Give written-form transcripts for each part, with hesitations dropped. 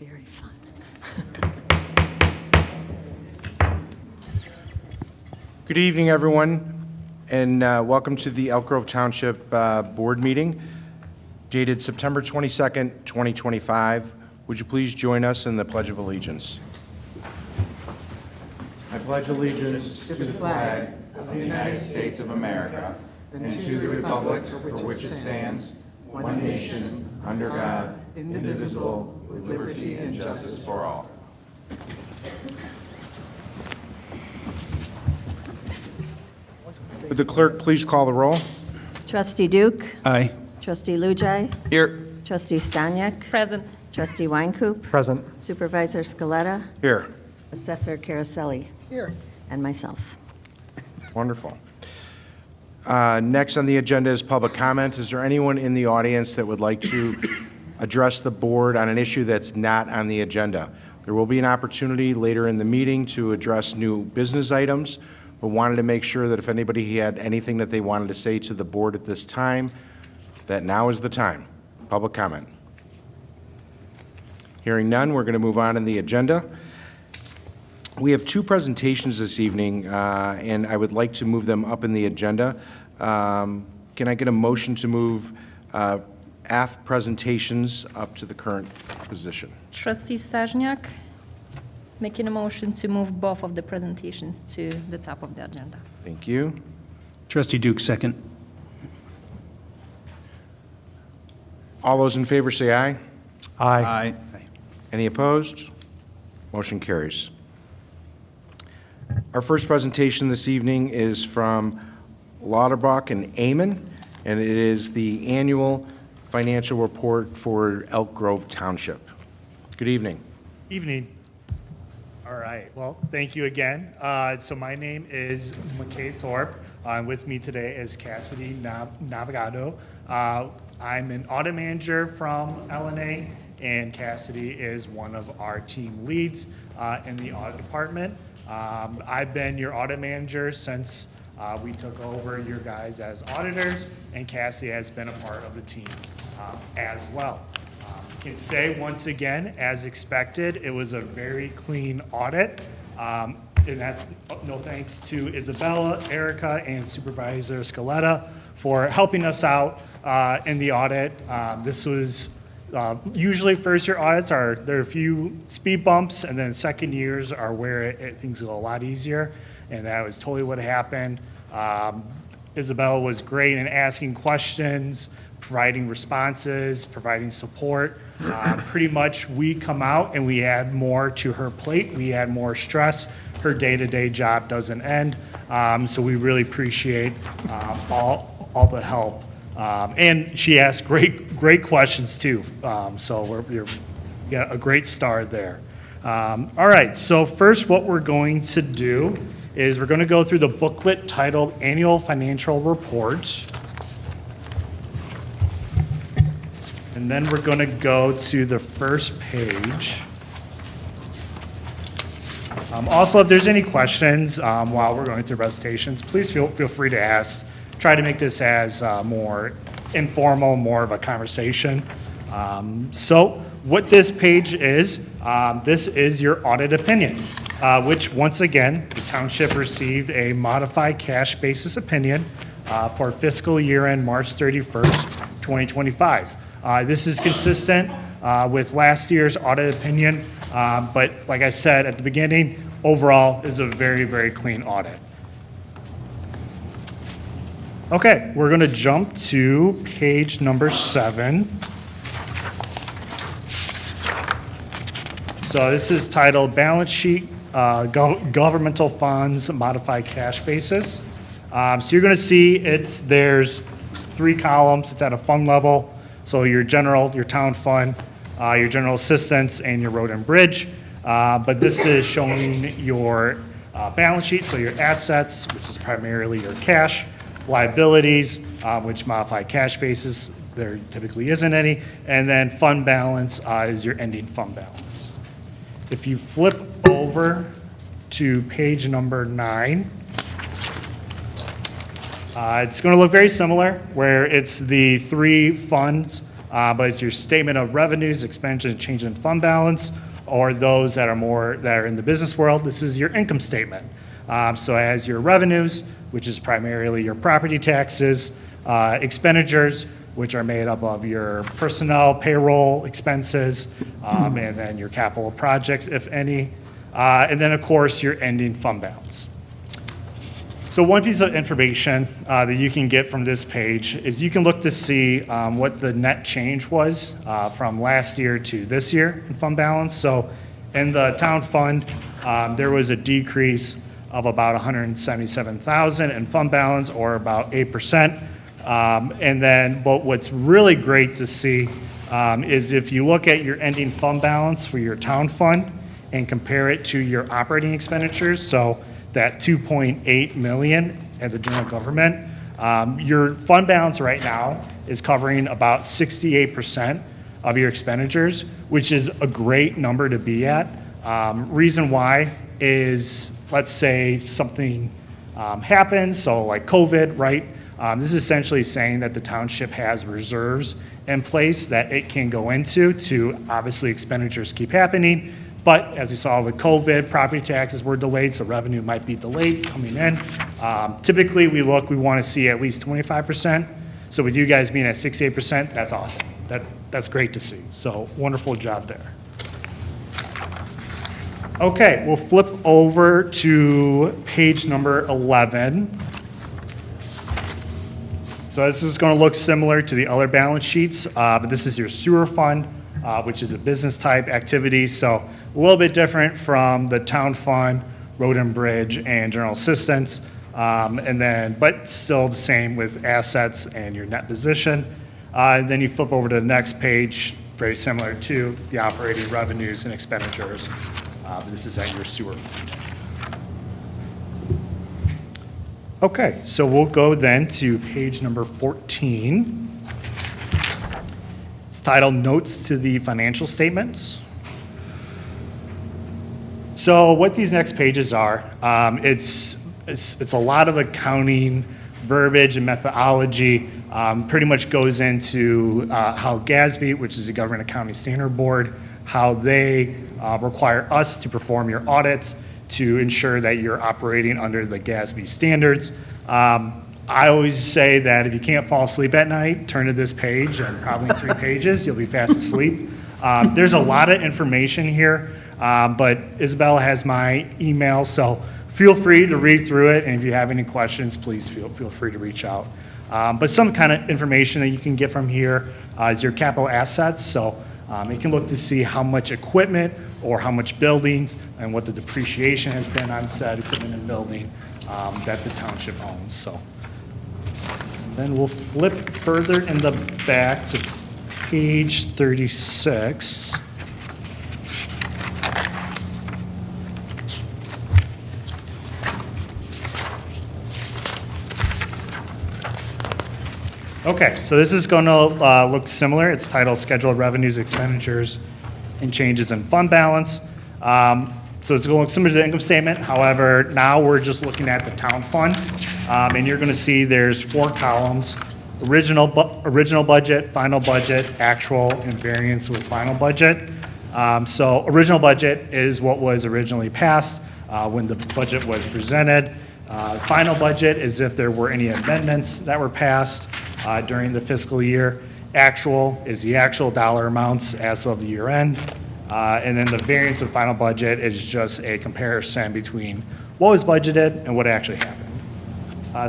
Very fun. Good evening, everyone, and welcome to the Elk Grove Township Board Meeting, dated September 22nd, 2025. Would you please join us in the Pledge of Allegiance? I pledge allegiance to the flag of the United States of America and to the republic for which it stands, one nation, under God, indivisible, with liberty and justice for all. Would the clerk please call the roll? Trustee Duke. Aye. Trustee Lujai. Here. Trustee Stanyek. Present. Trustee Weincoop. Present. Supervisor Scaletta. Here. Assessor Caroselli. Here. And myself. Wonderful. Next on the agenda is public comment. Is there anyone in the audience that would like to address the board on an issue that's not on the agenda? There will be an opportunity later in the meeting to address new business items, but wanted to make sure that if anybody had anything that they wanted to say to the board at this time, that now is the time. Public comment. Hearing none, we're going to move on in the agenda. We have two presentations this evening, and I would like to move them up in the agenda. Can I get a motion to move AF presentations up to the current position? Trustee Staszniak, making a motion to move both of the presentations to the top of the agenda. Thank you. Trustee Duke, second. All those in favor say aye. Aye. Any opposed? Motion carries. Our first presentation this evening is from Lauterbach and Amon, and it is the annual financial report for Elk Grove Township. Good evening. Evening. All right. Well, thank you again. So my name is Macade Thorpe. With me today is Cassidy Navigado. I'm an audit manager from LNA, and Cassidy is one of our team leads in the audit department. I've been your audit manager since we took over your guys as auditors, and Cassidy has been a part of the team as well. Can say once again, as expected, it was a very clean audit, and that's no thanks to Isabella, Erica, and Supervisor Scaletta for helping us out in the audit. This was usually first-year audits there are a few speed bumps, and then second years are where things go a lot easier, and that was totally what happened. Isabella was great in asking questions, providing responses, providing support. Pretty much we come out and we add more to her plate. We add more stress. Her day-to-day job doesn't end. So we really appreciate all the help. And she asked great questions too. So you got a great start there. All right, so first what we're going to do is we're going to go through the booklet titled Annual Financial Report. And then we're going to go to the first page. Also, if there's any questions while we're going through presentations, please feel free to ask. Try to make this as more informal, more of a conversation. So what this page is, this is your audit opinion, which once again, the township received a modified cash basis opinion for fiscal year end March 31st, 2025. This is consistent with last year's audit opinion, but like I said at the beginning, overall is a very, very clean audit. Okay, we're going to jump to page number 7. So this is titled Balance Sheet, Governmental Funds, Modified Cash Basis. So you're going to see there's 3 columns. It's at a fund level. So your general, your town fund, your general assistance, and your road and bridge. But this is showing your balance sheet, so your assets, which is primarily your cash, liabilities, which modify cash basis, there typically isn't any, and then fund balance is your ending fund balance. If you flip over to page number 9, it's going to look very similar, where it's the 3 funds but it's your statement of revenues, expenditures, and change in fund balance, or those that are in the business world, this is your income statement. So as your revenues, which is primarily your property taxes, expenditures, which are made up of your personnel, payroll expenses, and then your capital projects, if any, and then, of course, your ending fund balance. So one piece of information that you can get from this page is you can look to see what the net change was from last year to this year in fund balance. So in the town fund, there was a decrease of about $177,000 in fund balance, or about 8%. And then, but what's really great to see is if you look at your ending fund balance for your town fund and compare it to your operating expenditures, so that 2.8 million at the general government, your fund balance right now is covering about 68% of your expenditures, which is a great number to be at. Reason why is, let's say something happens, so like COVID, right? This is essentially saying that the township has reserves in place that it can go into to, obviously, expenditures keep happening. But as we saw with COVID, property taxes were delayed, so revenue might be delayed coming in. Typically, we want to see at least 25%. So with you guys being at 68%, that's awesome. That's great to see. So wonderful job there. Okay, we'll flip over to page number 11. So this is going to look similar to the other balance sheets, but this is your sewer fund, which is a business type activity. So a little bit different from the town fund, road and bridge, and general assistance. But still the same with assets and your net position. And then you flip over to the next page, very similar to the operating revenues and expenditures. But this is at your sewer fund. Okay, so we'll go then to page number 14. It's titled Notes to the Financial Statements. So what these next pages are, it's a lot of accounting verbiage and methodology. Pretty much goes into how GASB, which is the Government Accounting Standard Board, how they require us to perform your audits to ensure that you're operating under the GASB standards. I always say that if you can't fall asleep at night, turn to this page, and probably in 3 pages, you'll be fast asleep. There's a lot of information here, but Isabella has my email, so feel free to read through it, and if you have any questions, please feel free to reach out. But some kind of information that you can get from here is your capital assets, so you can look to see how much equipment or how much buildings and what the depreciation has been on said equipment and building that the township owns. So then we'll flip further in the back to page 36. Okay, so this is going to look similar. It's titled Scheduled Revenues, Expenditures, and Changes in Fund Balance. So it's going to look similar to the income statement. However, now we're just looking at the town fund. And you're going to see there's 4 columns: original budget, final budget, actual, and variance with final budget. So original budget is what was originally passed when the budget was presented. Final budget is if there were any amendments that were passed during the fiscal year. Actual is the actual dollar amounts as of the year end. And then the variance of final budget is just a comparison between what was budgeted and what actually happened.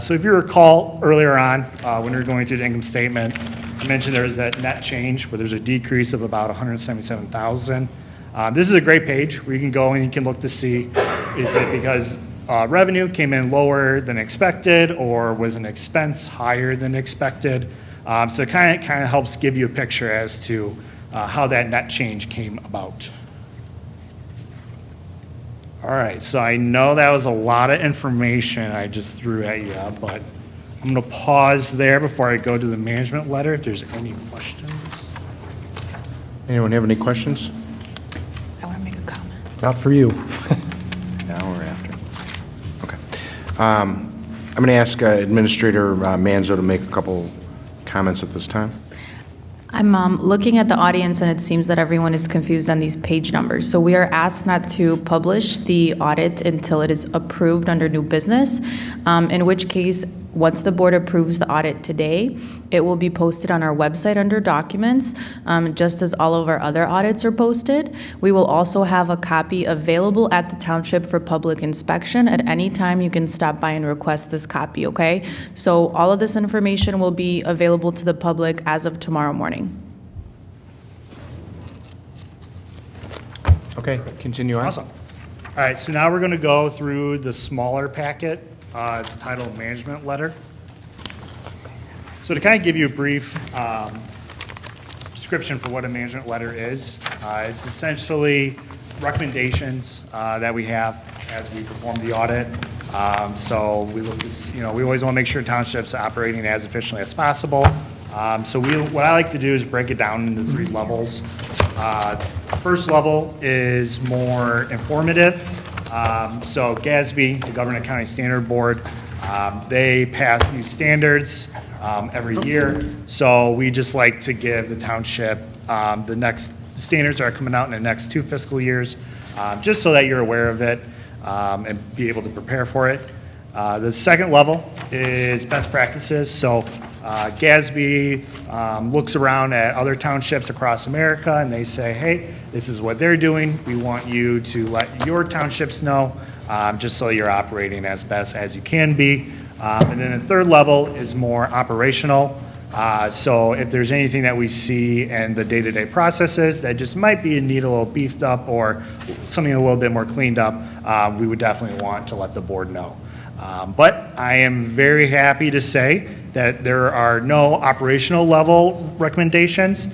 So if you recall earlier on, when we were going through the income statement, I mentioned there was that net change where there's a decrease of about $177,000. This is a great page where you can go and you can look to see, is it because revenue came in lower than expected, or was an expense higher than expected? So it kind of helps give you a picture as to how that net change came about. All right, so I know that was a lot of information I just threw at you, but I'm going to pause there before I go to the management letter if there's any questions. Anyone have any questions? I want to make a comment. Not for you. Now or after? Okay. I'm going to ask Administrator Manzo to make a couple comments at this time. I'm looking at the audience, and it seems that everyone is confused on these page numbers. So we are asked not to publish the audit until it is approved under new business, in which case, once the board approves the audit today, it will be posted on our website under documents, just as all of our other audits are posted. We will also have a copy available at the township for public inspection. At any time, you can stop by and request this copy, okay? So all of this information will be available to the public as of tomorrow morning. Okay, continue on. Awesome. All right, so now we're going to go through the smaller packet. It's titled Management Letter. So to kind of give you a brief description for what a management letter is, it's essentially recommendations that we have as we perform the audit. So we look at, we always want to make sure townships are operating as efficiently as possible. So what I like to do is break it down into 3 levels. First level is more informative. So GASB, the Government Accounting Standard Board, they pass new standards every year. So we just like to give the township the next standards that are coming out in the next 2 fiscal years, just so that you're aware of it and be able to prepare for it. The second level is best practices. So GASB looks around at other townships across America and they say, hey, this is what they're doing. We want you to let your townships know, just so you're operating as best as you can be. And then the third level is more operational. So if there's anything that we see in the day-to-day processes that just might be in need a little beefed up or something a little bit more cleaned up, we would definitely want to let the board know. But I am very happy to say that there are no operational level recommendations.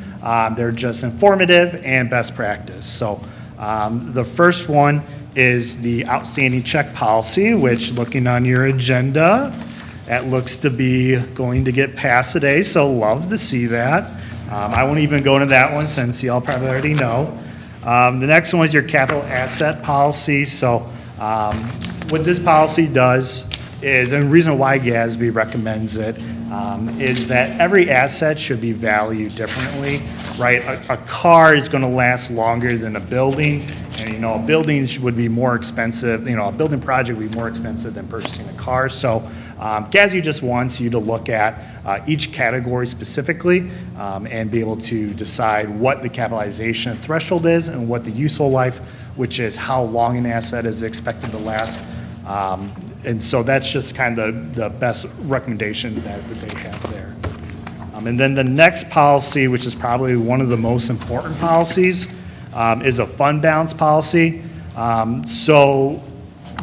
They're just informative and best practice. So the first one is the outstanding check policy, which, looking on your agenda, that looks to be going to get passed today, so love to see that. I won't even go into that one since y'all probably already know. The next one is your capital asset policy. So what this policy does is, and the reason why GASB recommends it, is that every asset should be valued differently, right? A car is going to last longer than a building, and a building would be more expensive. A building project would be more expensive than purchasing a car. So GASB just wants you to look at each category specifically and be able to decide what the capitalization threshold is and what the useful life, which is how long an asset is expected to last. And so that's just kind of the best recommendation that they have there. And then the next policy, which is probably one of the most important policies, is a fund balance policy. So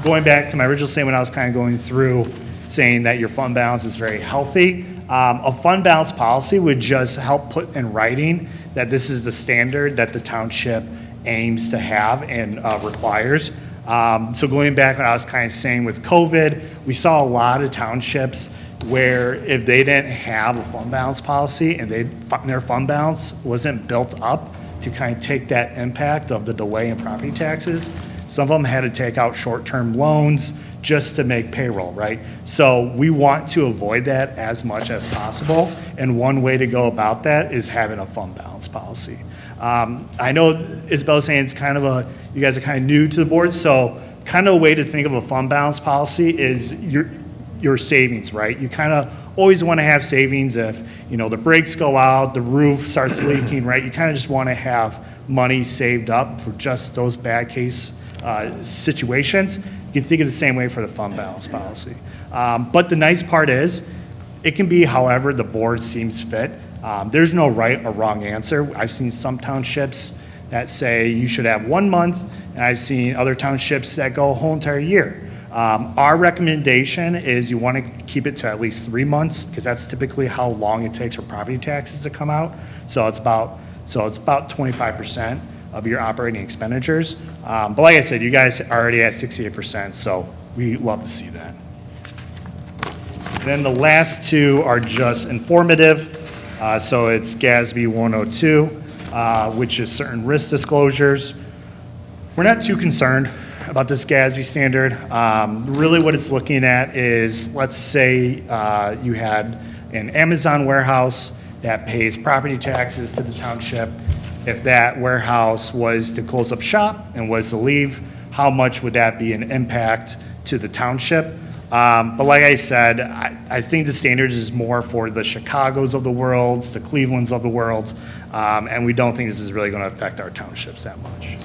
going back to my original statement, I was kind of going through saying that your fund balance is very healthy. A fund balance policy would just help put in writing that this is the standard that the township aims to have and requires. So going back what I was kind of saying with COVID, we saw a lot of townships where if they didn't have a fund balance policy and their fund balance wasn't built up to kind of take that impact of the delay in property taxes, some of them had to take out short-term loans just to make payroll, right? So we want to avoid that as much as possible, and one way to go about that is having a fund balance policy. I know Isabel's saying it's kind of you guys are kind of new to the board, so kind of a way to think of a fund balance policy is your savings, right? You kind of always want to have savings if, the brakes go out, the roof starts leaking, right? You kind of just want to have money saved up for just those bad case situations. You can think of the same way for the fund balance policy. But the nice part is, it can be however the board seems fit. There's no right or wrong answer. I've seen some townships that say you should have 1 month, and I've seen other townships that go a whole entire year. Our recommendation is you want to keep it to at least 3 months, because that's typically how long it takes for property taxes to come out. So it's about 25% of your operating expenditures. But like I said, you guys are already at 68%, so we love to see that. Then the last 2 are just informative. So it's GASB 102, which is certain risk disclosures. We're not too concerned about this GASB standard. Really what it's looking at is, let's say you had an Amazon warehouse that pays property taxes to the township. If that warehouse was to close up shop and was to leave, how much would that be an impact to the township? But like I said, I think the standards is more for the Chicagos of the world, the Clevelands of the world, and we don't think this is really going to affect our townships that much.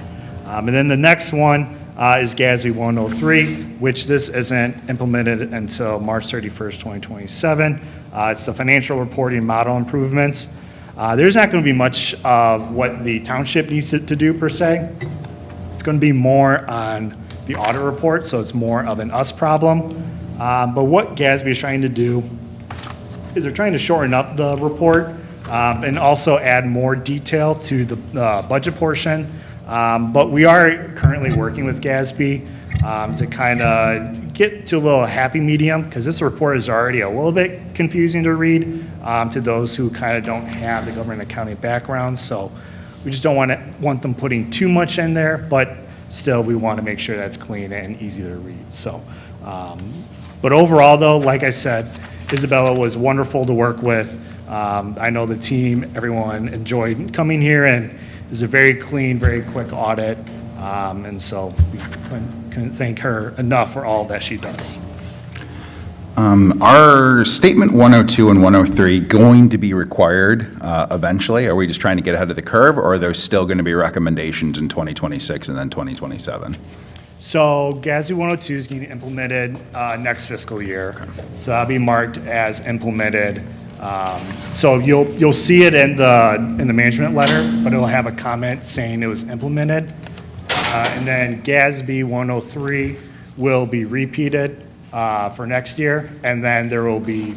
And then the next one is GASB 103, which this isn't implemented until March 31st, 2027. It's the financial reporting model improvements. There's not going to be much of what the township needs to do per se. It's going to be more on the audit report, so it's more of an us problem. But what GASB is trying to do is they're trying to shorten up the report and also add more detail to the budget portion. But we are currently working with GASB to kind of get to a little happy medium, because this report is already a little bit confusing to read to those who kind of don't have the government accounting background. So we just don't want them putting too much in there, but still we want to make sure that's clean and easy to read. So, but overall though, like I said, Isabella was wonderful to work with. I know the team, everyone enjoyed coming here, and it was a very clean, very quick audit. And so we couldn't thank her enough for all that she does. Are statement 102 and 103 going to be required eventually? Are we just trying to get ahead of the curve, or are there still going to be recommendations in 2026 and then 2027? So GASB 102 is getting implemented next fiscal year. So that'll be marked as implemented. So you'll see it in the management letter, but it'll have a comment saying it was implemented. And then GASB 103 will be repeated for next year, and then there will be,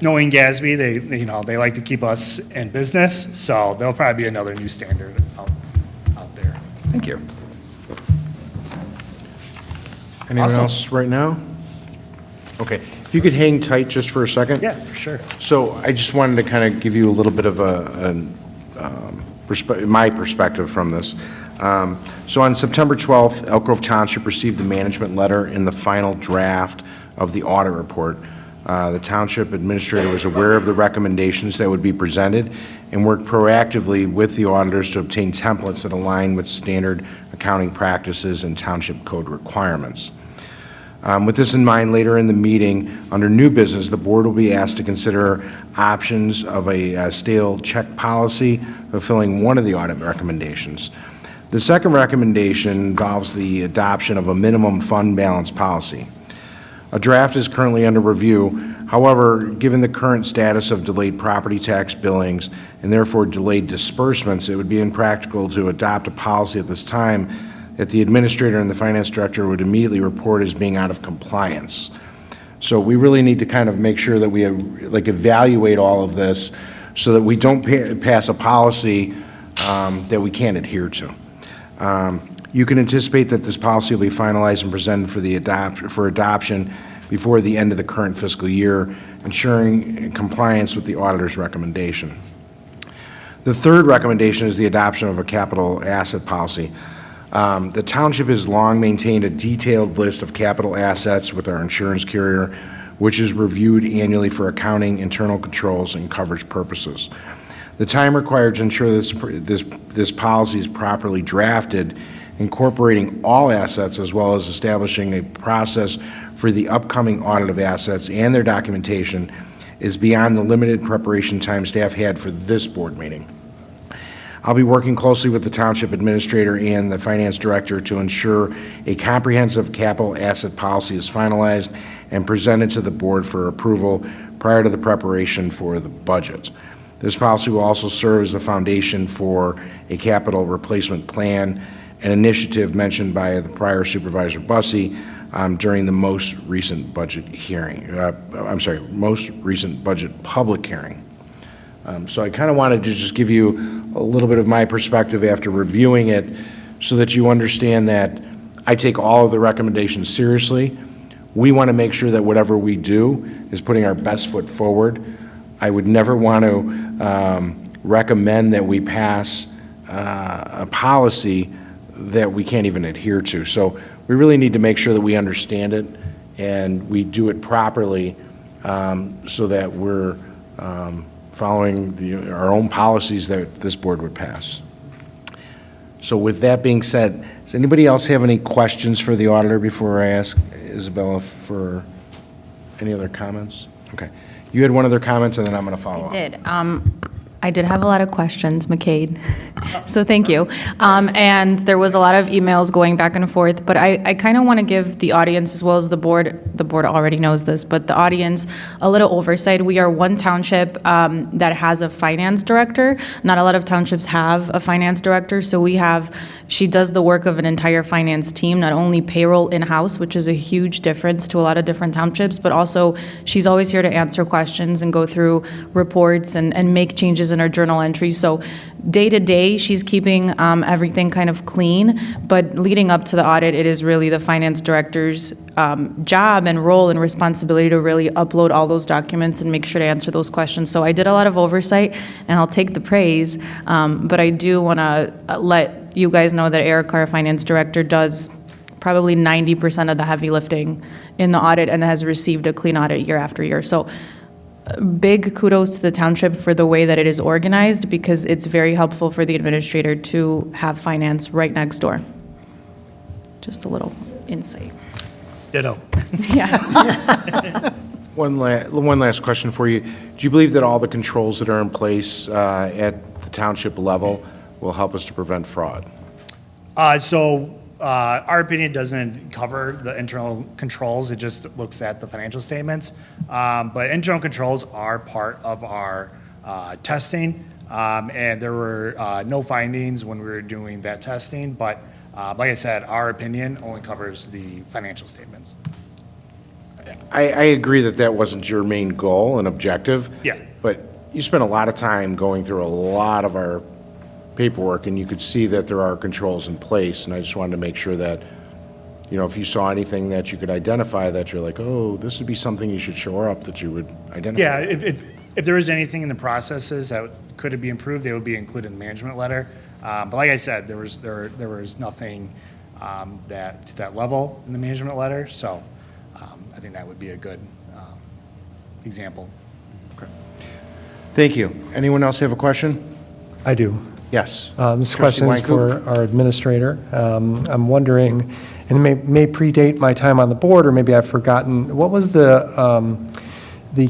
knowing GASB, they like to keep us in business, so there'll probably be another new standard out there. Thank you. Anyone Awesome. else right now? Okay, if you could hang tight just for a second. Yeah, for sure. So I just wanted to kind of give you a little bit of my perspective from this. So on September 12th, Elk Grove Township received the management letter in the final draft of the audit report. The township administrator was aware of the recommendations that would be presented and worked proactively with the auditors to obtain templates that align with standard accounting practices and township code requirements. With this in mind, later in the meeting, under new business, the board will be asked to consider options of a stale check policy fulfilling one of the audit recommendations. The second recommendation involves the adoption of a minimum fund balance policy. A draft is currently under review. However, given the current status of delayed property tax billings and therefore delayed disbursements, it would be impractical to adopt a policy at this time that the administrator and the finance director would immediately report as being out of compliance. So we really need to kind of make sure that we evaluate all of this so that we don't pass a policy that we can't adhere to. You can anticipate that this policy will be finalized and presented for adoption before the end of the current fiscal year, ensuring compliance with the auditor's recommendation. The third recommendation is the adoption of a capital asset policy. The township has long maintained a detailed list of capital assets with our insurance carrier, which is reviewed annually for accounting, internal controls, and coverage purposes. The time required to ensure this policy is properly drafted, incorporating all assets, as well as establishing a process for the upcoming audit of assets and their documentation, is beyond the limited preparation time staff had for this board meeting. I'll be working closely with the township administrator and the finance director to ensure a comprehensive capital asset policy is finalized and presented to the board for approval prior to the preparation for the budget. This policy will also serve as the foundation for a capital replacement plan, an initiative mentioned by the prior Supervisor Bussey during the most recent budget hearing. Most recent budget public hearing. So I kind of wanted to just give you a little bit of my perspective after reviewing it so that you understand that I take all of the recommendations seriously. We want to make sure that whatever we do is putting our best foot forward. I would never want to recommend that we pass a policy that we can't even adhere to. So we really need to make sure that we understand it and we do it properly so that we're following our own policies that this board would pass. So with that being said, does anybody else have any questions for the auditor before I ask Isabella for any other comments? Okay. You had one other comment, and then I'm going to follow up. I did have a lot of questions, Macade, so thank you. And there was a lot of emails going back and forth, but I kind of want to give the audience, as well as the board already knows this, but the audience, a little oversight. We are one township that has a finance director. Not a lot of townships have a finance director, so she does the work of an entire finance team, not only payroll in-house, which is a huge difference to a lot of different townships, but also she's always here to answer questions and go through reports and make changes in her journal entries. So day to day, she's keeping everything kind of clean, but leading up to the audit, it is really the finance director's job and role and responsibility to really upload all those documents and make sure to answer those questions. So I did a lot of oversight, and I'll take the praise, but I do want to let you guys know that Eric, our finance director, does probably 90% of the heavy lifting in the audit and has received a clean audit year after year. So big kudos to the township for the way that it is organized, because it's very helpful for the administrator to have finance right next door. Just a little insight. Ditto. Yeah. One last question for you. Do you believe that all the controls that are in place at the township level will help us to prevent fraud? Our opinion doesn't cover the internal controls. It just looks at the financial statements. But internal controls are part of our testing. And there were no findings when we were doing that testing. But like I said, our opinion only covers the financial statements. I agree that wasn't your main goal and objective. Yeah. But you spent a lot of time going through a lot of our paperwork, and you could see that there are controls in place, and I just wanted to make sure that, if you saw anything that you could identify that you're like, oh, this would be something you should shore up, that you would identify. Yeah, if there was anything in the processes that could be improved, they would be included in the management letter. But like I said, there was nothing that to that level in the management letter, so I think that would be a good example. Okay. Thank you. Anyone else have a question? I do. Yes. This Trustee question is Weinkoop? for our administrator. I'm wondering, and it may predate my time on the board, or maybe I've forgotten, what was the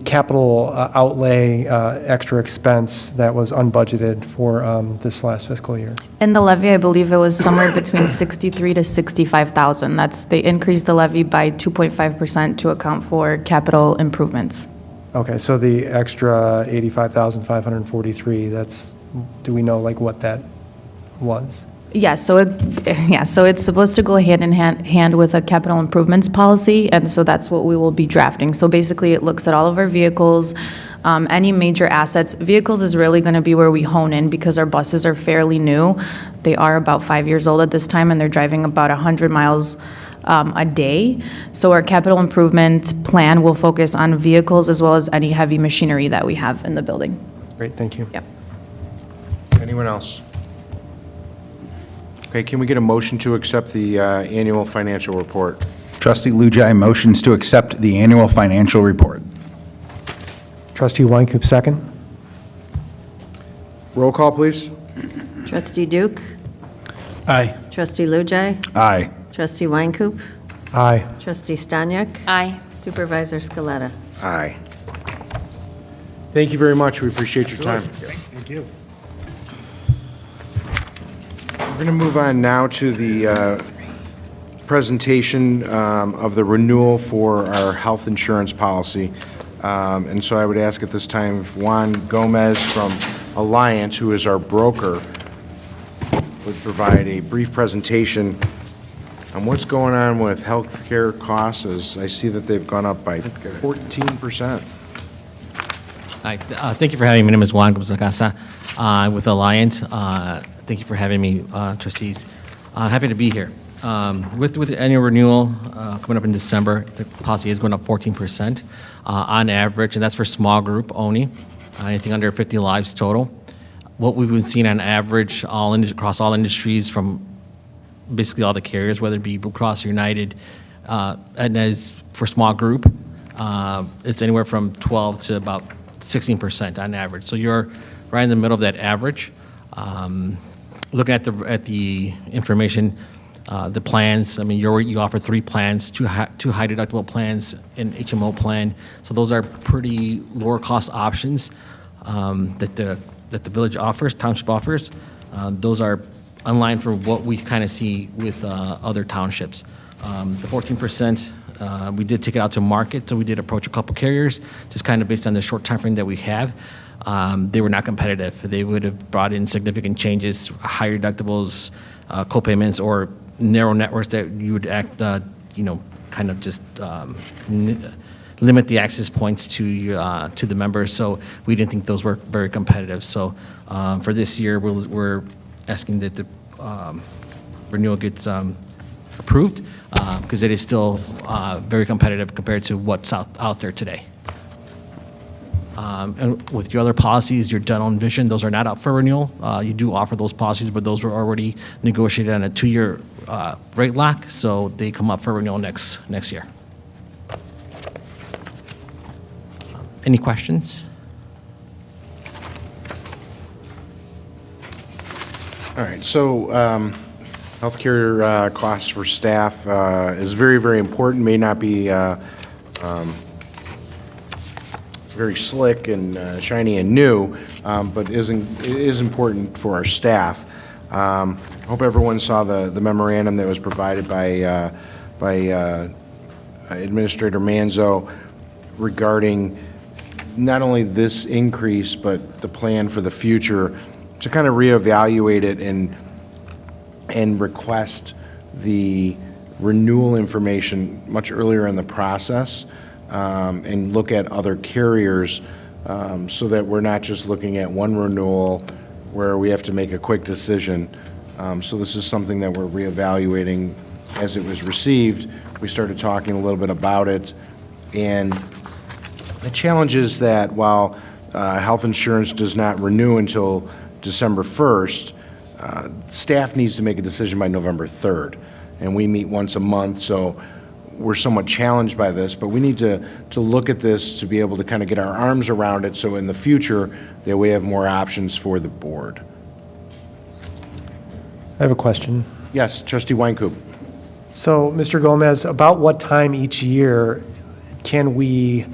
capital outlay extra expense that was unbudgeted for this last fiscal year? In the levy, I believe it was somewhere between 63 to 65,000. They increased the levy by 2.5% to account for capital improvements. Okay, so the extra 85,543, do we know what that was? Yeah, so it's supposed to go hand in hand with a capital improvements policy, and so that's what we will be drafting. So basically, it looks at all of our vehicles, any major assets. Vehicles is really going to be where we hone in, because our buses are fairly new. They are about 5 years old at this time, and they're driving about 100 miles a day. So our capital improvement plan will focus on vehicles as well as any heavy machinery that we have in the building. Great, thank you. Yep. Anyone else? Okay, can we get a motion to accept the annual financial report? Trustee Lujai motions to accept the annual financial report. Trustee Weinkoop, second. Roll call, please. Trustee Duke, Aye. Trustee Lujai, Aye. Trustee Weinkoop, Aye. Trustee Stanyek, Aye. Supervisor Scaletta. Aye. Thank you very much. We appreciate your time. Thank you. We're going to move on now to the presentation of the renewal for our health insurance policy. And so I would ask at this time if Juan Gomez from Alliant, who is our broker, would provide a brief presentation on what's going on with healthcare costs, as I see that they've gone up by 14%. Hi, thank you for having me. My name is Juan Gomez with Alliant. Thank you for having me, trustees. Happy to be here. With the annual renewal coming up in December, the policy is going up 14% on average, and that's for small group only, anything under 50 lives total. What we've been seeing on average across all industries from basically all the carriers, whether it be Blue Cross or United, and as for small group, it's anywhere from 12 to about 16% on average. So you're right in the middle of that average. Looking at the information, the plans, I mean, you offer 3 plans, two high deductible plans, an HMO plan. So those are pretty lower cost options that the village offers, township offers. Those are online for what we kind of see with other townships. The 14%, we did take it out to market, so we did approach a couple carriers, just kind of based on the short time frame that we have. They were not competitive. They would have brought in significant changes, higher deductibles, co-payments, or narrow networks that you would kind of just limit the access points to the members. So we didn't think those were very competitive. So for this year, we're asking that the renewal gets approved because it is still very competitive compared to what's out there today. And with your other policies, your dental and vision, those are not up for renewal. You do offer those policies, but those were already negotiated on a 2-year rate lock, so they come up for renewal next year. Any questions? All right, so healthcare costs for staff is very, very important, may not be very slick and shiny and new, but is important for our staff. Hope everyone saw the memorandum that was provided by Administrator Manzo regarding not only this increase, but the plan for the future to kind of reevaluate it and request the renewal information much earlier in the process, and look at other carriers so that we're not just looking at one renewal where we have to make a quick decision. So this is something that we're reevaluating as it was received. We started talking a little bit about it, and the challenge is that while health insurance does not renew until December 1st, staff needs to make a decision by November 3rd, and we meet once a month, so we're somewhat challenged by this, but we need to look at this to be able to kind of get our arms around it, so in the future that we have more options for the board. I have a question. Yes, Trustee Weincoop. So, Mr. Gomez, about what time each year can we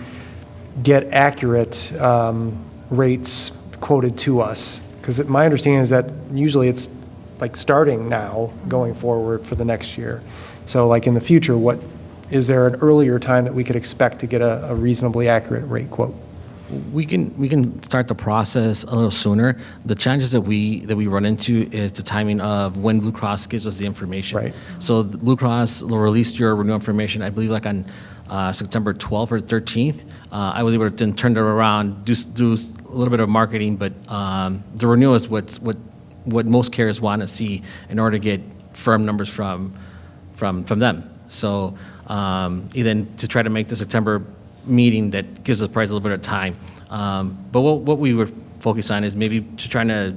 get accurate rates quoted to us? Because my understanding is that usually it's like starting now, going forward for the next year. So like in the future, is there an earlier time that we could expect to get a reasonably accurate rate quote? We can start the process a little sooner. The challenges that we run into is the timing of when Blue Cross gives us the information. Right. So the Blue Cross will release your renewal information, I believe, like on September 12th or 13th. I was able to then turn it around, do a little bit of marketing, but the renewal is what most carriers want to see in order to get firm numbers from them. So even to try to make the September meeting that gives us probably a little bit of time. But what we would focus on is maybe to trying to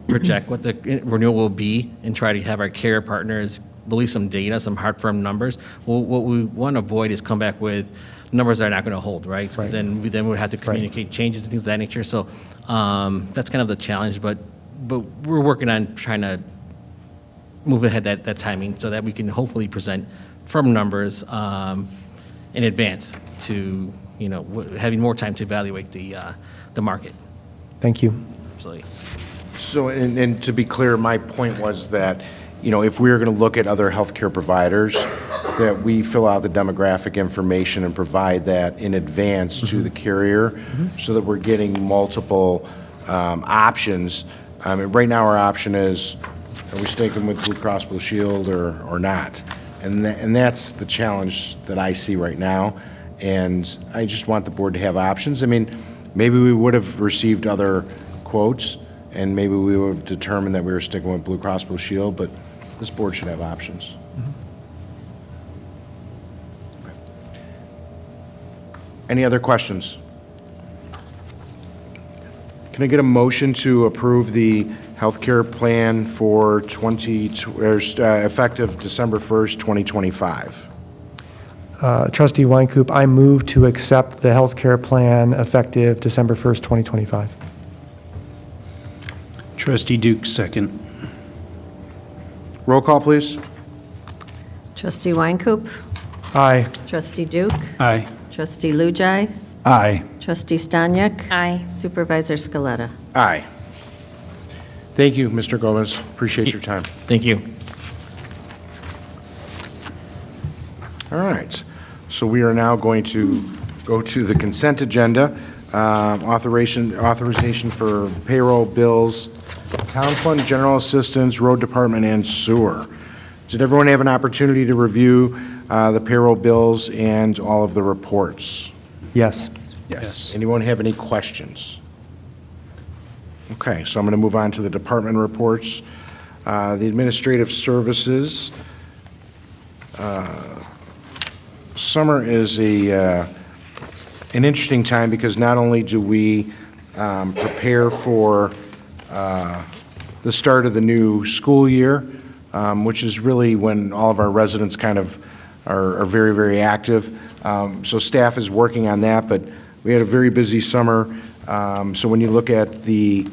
project what the renewal will be and try to have our carrier partners release some data, some hard firm numbers. Well, what we want to avoid is come back with numbers that are not going to hold, right? So then we would have to communicate changes and things of that nature. So that's kind of the challenge, but we're working on trying to move ahead that timing so that we can hopefully present firm numbers in advance to, having more time to evaluate the market. Thank you. Absolutely. So, and to be clear, my point was that, if we were going to look at other healthcare providers, that we fill out the demographic information and provide that in advance to the carrier so that we're getting multiple options. Right now, our option is, are we sticking with Blue Cross Blue Shield or not? And that's the challenge that I see right now. And I just want the board to have options. I mean, maybe we would have received other quotes, and maybe we would have determined that we were sticking with Blue Cross Blue Shield, but this board should have options. Okay. Any other questions? Can I get a motion to approve the healthcare plan for effective December 1st, 2025? Trustee Weincoop, I move to accept the healthcare plan effective December 1st, 2025. Trustee Duke, second. Roll call, please. Trustee Weincoop, Aye. Trustee Duke, Aye. Trustee Lujai, Aye. Trustee Stanyek, Aye. Supervisor Scaletta. Aye. Thank you, Mr. Gomez. Appreciate your time. Thank you. All right. So we are now going to go to the consent agenda. Authorization for payroll, bills, town fund, general assistance, road department, and sewer. Did everyone have an opportunity to review the payroll bills and all of the reports? Yes. Yes. Anyone have any questions? Okay, so I'm going to move on to the department reports. The administrative services. Summer is an interesting time because not only do we prepare for the start of the new school year, which is really when all of our residents kind of are very, very active. So staff is working on that, but we had a very busy summer. So when you look at the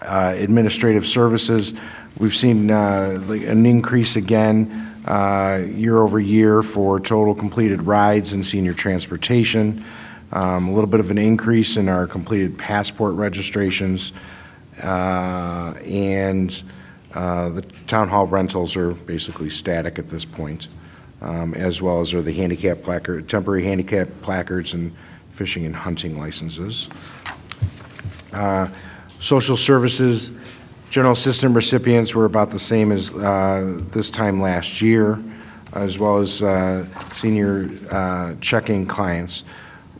administrative services, we've seen an increase again year over year for total completed rides and senior transportation. A little bit of an increase in our completed passport registrations. And the town hall rentals are basically static at this point, as well as are the handicap placard, temporary handicap placards and fishing and hunting licenses. Social services, general system recipients were about the same as this time last year, as well as senior checking clients.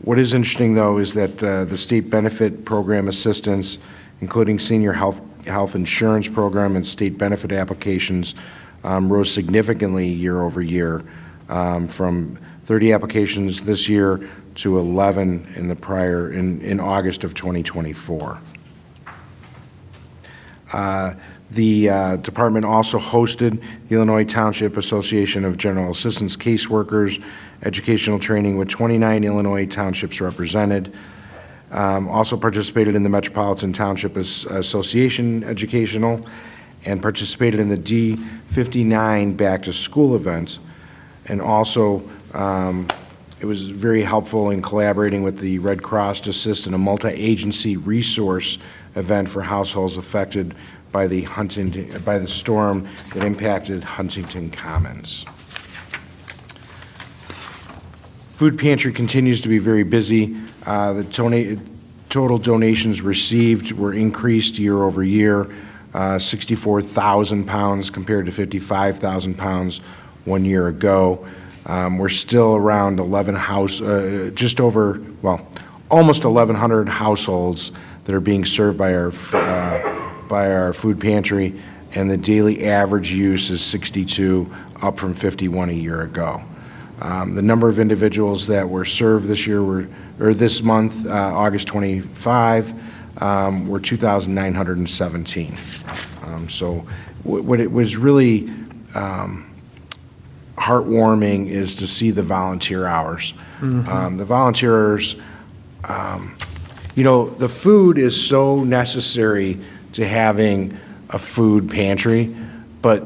What is interesting, though, is that the state benefit program assistance, including senior health insurance program and state benefit applications, rose significantly year over year, from 30 applications this year to 11 in August of 2024. The department also hosted the Illinois Township Association of General Assistance Caseworkers educational training with 29 Illinois townships represented. Also participated in the Metropolitan Township Association educational and participated in the D59 Back to School event. And also, it was very helpful in collaborating with the Red Cross to assist in a multi-agency resource event for households affected by the storm that impacted Huntington Commons. Food pantry continues to be very busy. The total donations received were increased year over year, 64,000 pounds compared to 55,000 pounds 1 year ago. We're still around almost 1,100 households that are being served by our food pantry, and the daily average use is 62, up from 51 a year ago. The number of individuals that were served this month, August 25, were 2,917. So what it was really heartwarming is to see the volunteer hours. The volunteers, the food is so necessary to having a food pantry, but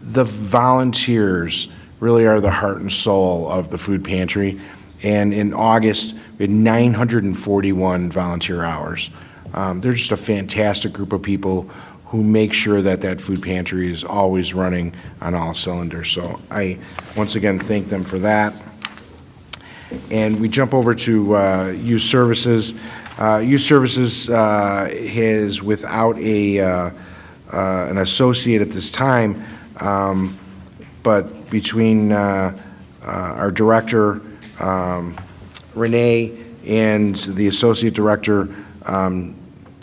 the volunteers really are the heart and soul of the food pantry. And in August, we had 941 volunteer hours. They're just a fantastic group of people who make sure that that food pantry is always running on all cylinders. So I, once again, thank them for that. And we jump over to youth services. Youth services is without an associate at this time, but between our director, Renee, and the associate director,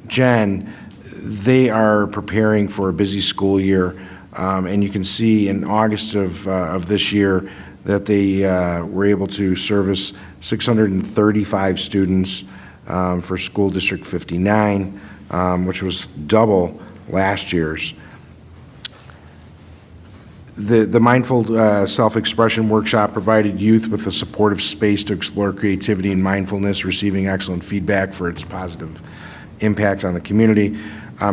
Jen, they are preparing for a busy school year. And you can see in August of this year that they were able to service 635 students for School District 59, which was double last year's. The Mindful Self-Expression Workshop provided youth with a supportive space to explore creativity and mindfulness, receiving excellent feedback for its positive impact on the community.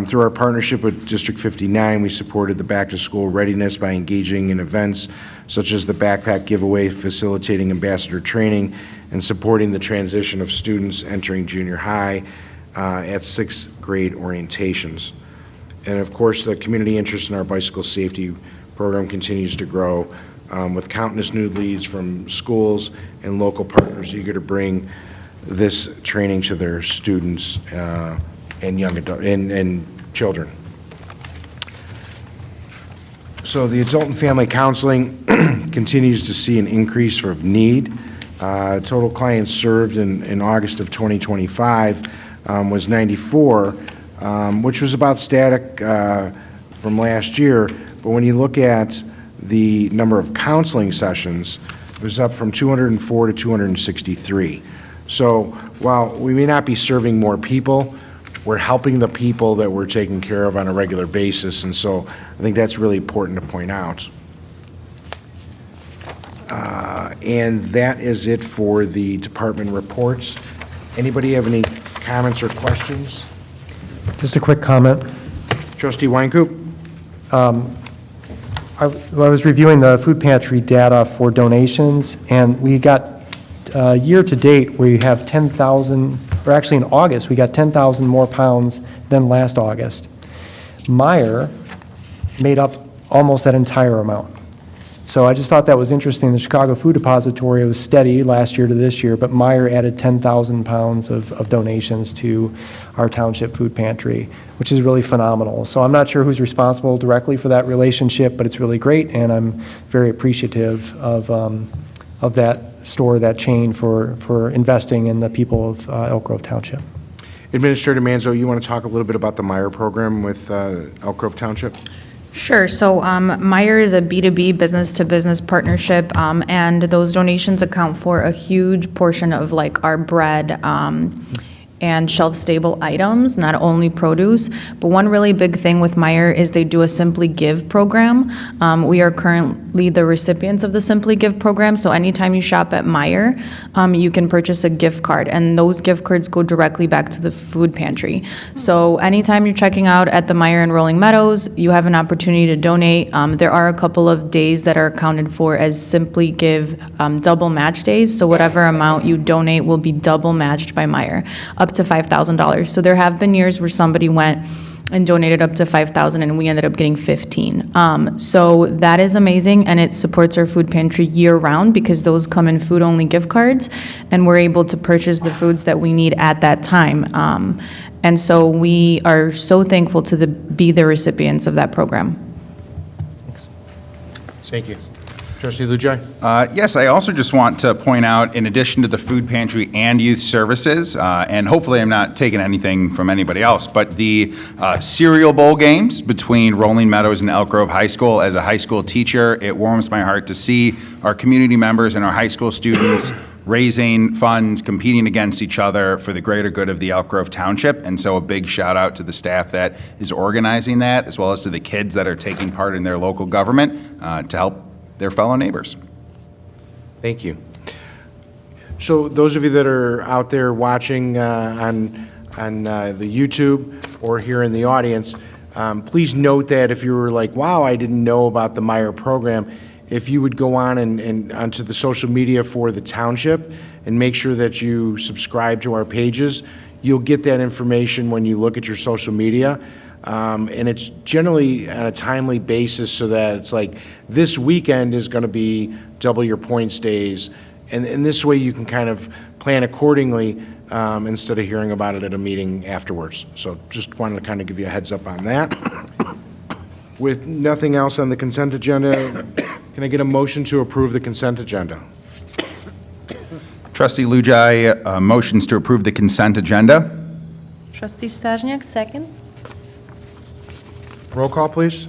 Through our partnership with District 59, we supported the back-to-school readiness by engaging in events such as the backpack giveaway, facilitating ambassador training, and supporting the transition of students entering junior high at sixth grade orientations. And of course, the community interest in our bicycle safety program continues to grow, with countless new leads from schools and local partners eager to bring this training to their students and young adult and children. So the adult and family counseling continues to see an increase of need. Total clients served in August of 2025 was 94, which was about static from last year. But when you look at the number of counseling sessions, it was up from 204 to 263. So while we may not be serving more people, we're helping the people that we're taking care of on a regular basis, and so I think that's really important to point out. And that is it for the department reports. Anybody have any comments or questions? Just a quick comment. Trustee Weincoop? I was reviewing the food pantry data for donations, and we got, year-to-date, we have 10,000, or actually in August, we got 10,000 more pounds than last August. Meijer made up almost that entire amount. So I just thought that was interesting. The Chicago Food Depository was steady last year to this year, but Meijer added 10,000 pounds of donations to our township food pantry, which is really phenomenal. So I'm not sure who's responsible directly for that relationship, but it's really great, and I'm very appreciative of that store, that chain, for investing in the people of Elk Grove Township. Administrator Manzo, you want to talk a little bit about the Meijer program with Elk Grove Township? Sure. So Meijer is a B2B business-to-business partnership, and those donations account for a huge portion of like our bread and shelf-stable items, not only produce. But one really big thing with Meijer is they do a Simply Give program. We are currently the recipients of the Simply Give program, so anytime you shop at Meijer, you can purchase a gift card, and those gift cards go directly back to the food pantry. So anytime you're checking out at the Meijer in Rolling Meadows, you have an opportunity to donate. There are a couple of days that are accounted for as Simply Give double match days, so whatever amount you donate will be double matched by Meijer, up to $5,000. So there have been years where somebody went and donated up to $5,000 and we ended up getting 15. So that is amazing, and it supports our food pantry year round because those come in food-only gift cards, and we're able to purchase the foods that we need at that time. And so we are so thankful to be the recipients of that program. Thank you. Trustee Lujai? Yes, I also just want to point out, in addition to the food pantry and youth services, and hopefully I'm not taking anything from anybody else, but the cereal bowl games between Rolling Meadows and Elk Grove High School. As a high school teacher, it warms my heart to see our community members and our high school students raising funds, competing against each other for the greater good of the Elk Grove Township. And so a big shout out to the staff that is organizing that, as well as to the kids that are taking part in their local government to help their fellow neighbors. Thank you. So those of you that are out there watching on the YouTube or here in the audience, please note that if you were like, wow, I didn't know about the Meijer program, if you would go on and onto the social media for the township and make sure that you subscribe to our pages, you'll get that information when you look at your social media. And it's generally on a timely basis, so that it's like this weekend is going to be double your points days. And this way you can kind of plan accordingly instead of hearing about it at a meeting afterwards. So just wanted to kind of give you a heads up on that. With nothing else on the consent agenda, can I get a motion to approve the consent agenda? Trustee Lujai motions to approve the consent agenda. Trustee Stashniak, second. Roll call, please.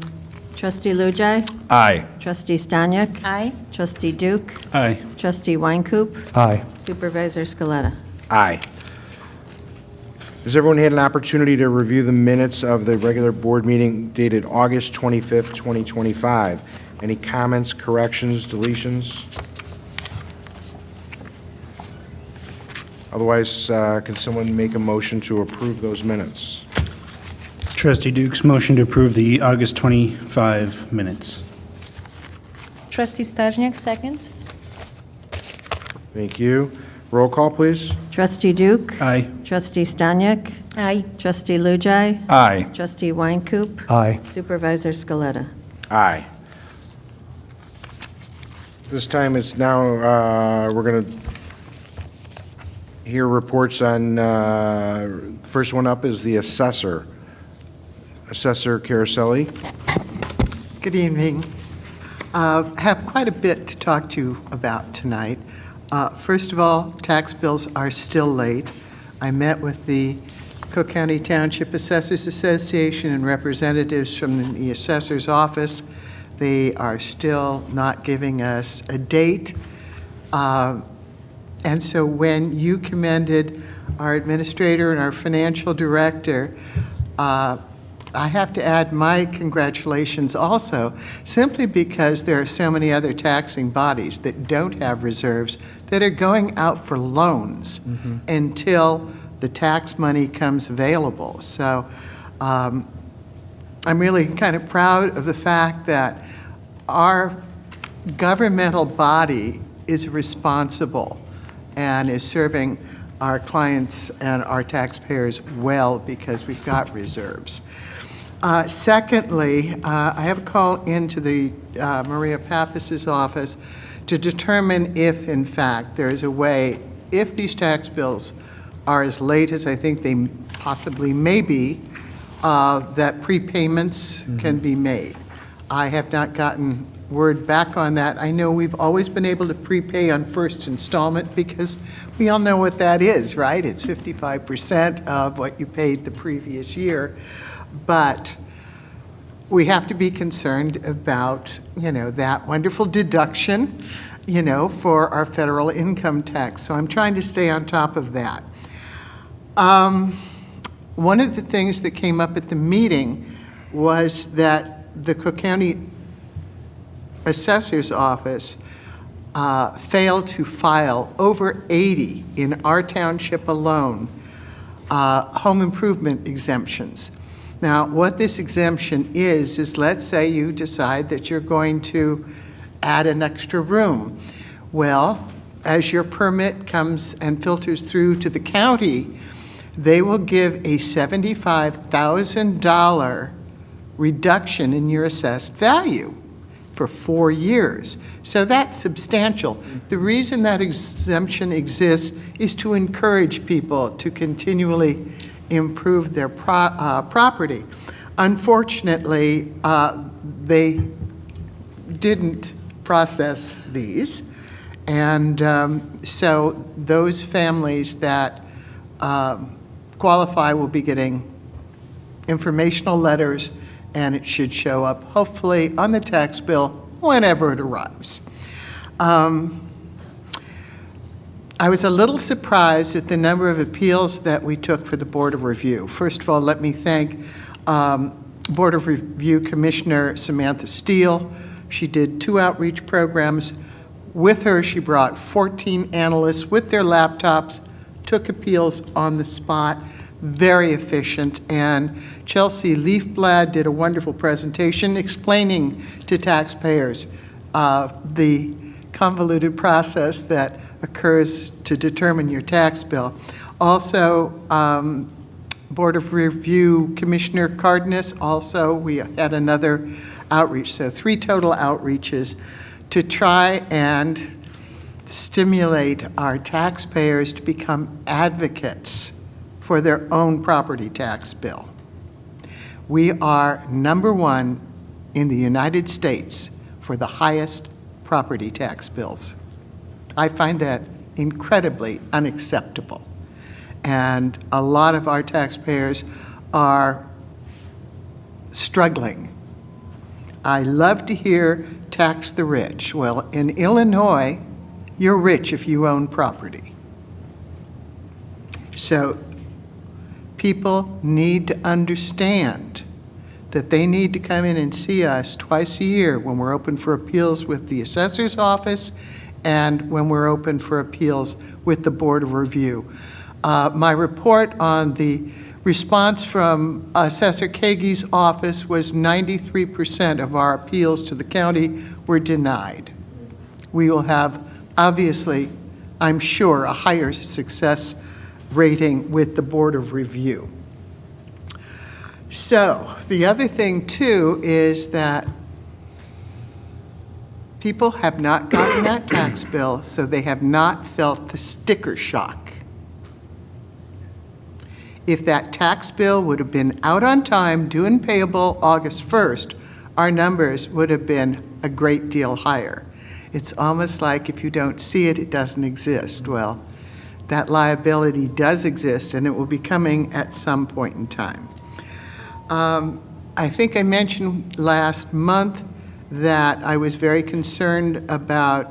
Trustee Lujai. Aye. Trustee Stanyek. Aye. Trustee Duke. Aye. Trustee Weincoop. Aye. Supervisor Scaletta. Aye. Has everyone had an opportunity to review the minutes of the regular board meeting dated August 25th, 2025? Any comments, corrections, deletions? Otherwise, can someone make a motion to approve those minutes? Trustee Dukes, motion to approve the August 25 minutes. Trustee Stashniak, second. Thank you. Roll call, please. Trustee Duke? Aye. Trustee Stanyek? Aye. Trustee Lujai? Aye. Trustee Weincoop? Aye. Supervisor Scaletta? Aye. This time it's now, we're going to hear reports on, first one up is the assessor. Assessor Caroselli. Good evening. Have quite a bit to talk to you about tonight. First of all, tax bills are still late. I met with the Cook County Township Assessors Association and representatives from the assessor's office. They are still not giving us a date. And so when you commended our administrator and our financial director, I have to add my congratulations also, simply because there are so many other taxing bodies that don't have reserves that are going out for loans until the tax money comes available. So I'm really kind of proud of the fact that our governmental body is responsible and is serving our clients and our taxpayers well because we've got reserves. Secondly, I have a call into the Maria Pappas's office to determine if, in fact, there is a way, if these tax bills are as late as I think they possibly may be, that prepayments can be made. I have not gotten word back on that. I know we've always been able to prepay on first installment because we all know what that is, right? It's 55% of what you paid the previous year. But we have to be concerned about, that wonderful deduction, for our federal income tax. So I'm trying to stay on top of that. One of the things that came up at the meeting was that the Cook County Assessor's Office failed to file over 80 in our township alone home improvement exemptions. Now, what this exemption is let's say you decide that you're going to add an extra room. Well, as your permit comes and filters through to the county, they will give a $75,000 reduction in your assessed value for 4 years. So that's substantial. The reason that exemption exists is to encourage people to continually improve their property. Unfortunately, they didn't process these, and so those families that qualify will be getting informational letters, and it should show up hopefully on the tax bill whenever it arrives. I was a little surprised at the number of appeals that we took for the Board of Review. First of all, let me thank Board of Review Commissioner Samantha Steele. She did 2 outreach programs. With her, she brought 14 analysts with their laptops, took appeals on the spot, very efficient. And Chelsea Leafblad did a wonderful presentation explaining to taxpayers the convoluted process that occurs to determine your tax bill. Also, Board of Review Commissioner Cardenas, also, we had another outreach, so 3 total outreaches to try and stimulate our taxpayers to become advocates for their own property tax bill. We are #1 in the United States for the highest property tax bills. I find that incredibly unacceptable. And a lot of our taxpayers are struggling. I love to hear tax the rich. Well, in Illinois, you're rich if you own property. So people need to understand that they need to come in and see us twice a year when we're open for appeals with the Assessor's Office and when we're open for appeals with the Board of Review. My report on the response from Assessor Kagi's office was 93% of our appeals to the county were denied. We will have, obviously, I'm sure, a higher success rating with the Board of Review. So, the other thing, too, is that people have not gotten that tax bill, so they have not felt the sticker shock. If that tax bill would have been out on time, due and payable August 1st, our numbers would have been a great deal higher. It's almost like if you don't see it, it doesn't exist. Well, that liability does exist, and it will be coming at some point in time. I think I mentioned last month that I was very concerned about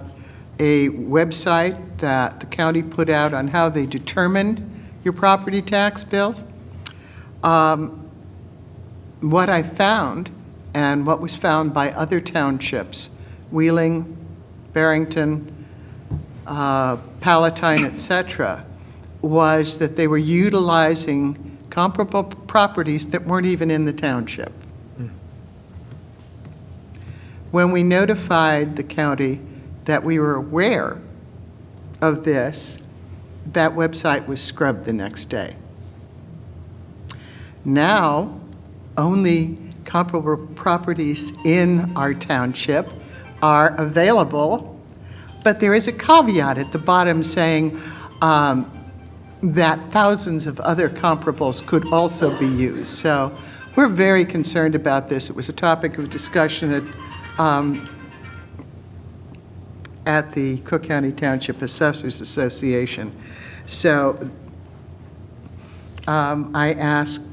a website that the county put out on how they determined your property tax bill. What I found, and what was found by other townships, Wheeling, Barrington, Palatine, etc., was that they were utilizing comparable properties that weren't even in the township. When we notified the county that we were aware of this, that website was scrubbed the next day. Now, only comparable properties in our township are available, but there is a caveat at the bottom saying that thousands of other comparables could also be used. So we're very concerned about this. It was a topic of discussion at the Cook County Township Assessors Association. So I asked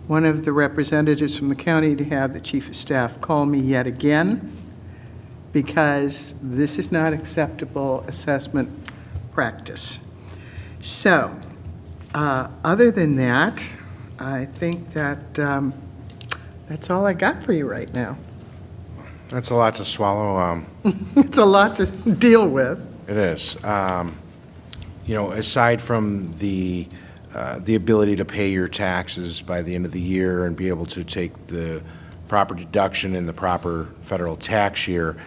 one of the representatives from the county to have the chief of staff call me yet again, because this is not acceptable assessment practice. So, other than that, I think that that's all I got for you right now. That's a lot to swallow. It's a lot to deal with. It is. Aside from the ability to pay your taxes by the end of the year and be able to take the proper deduction in the proper federal tax year,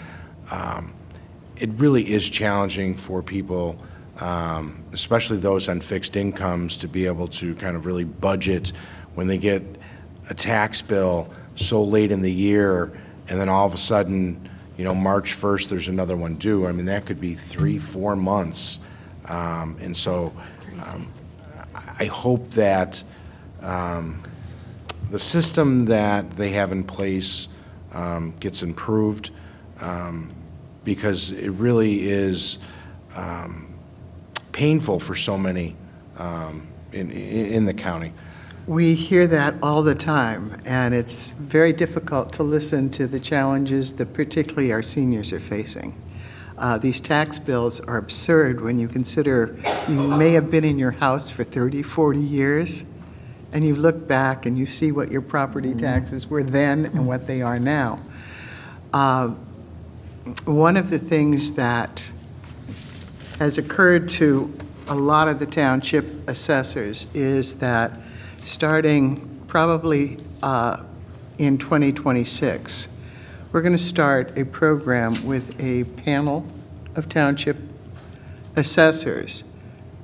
it really is challenging for people, especially those on fixed incomes, to be able to kind of really budget when they get a tax bill so late in the year, and then all of a sudden, March 1st, there's another one due. I mean, that could be 3-4 months. And so I hope that the system that they have in place gets improved, because it really is painful for so many in the county. We hear that all the time, and it's very difficult to listen to the challenges that particularly our seniors are facing. These tax bills are absurd when you consider you may have been in your house for 30, 40 years, and you look back and you see what your property taxes were then and what they are now. One of the things that has occurred to a lot of the township assessors is that starting probably in 2026, we're going to start a program with a panel of township assessors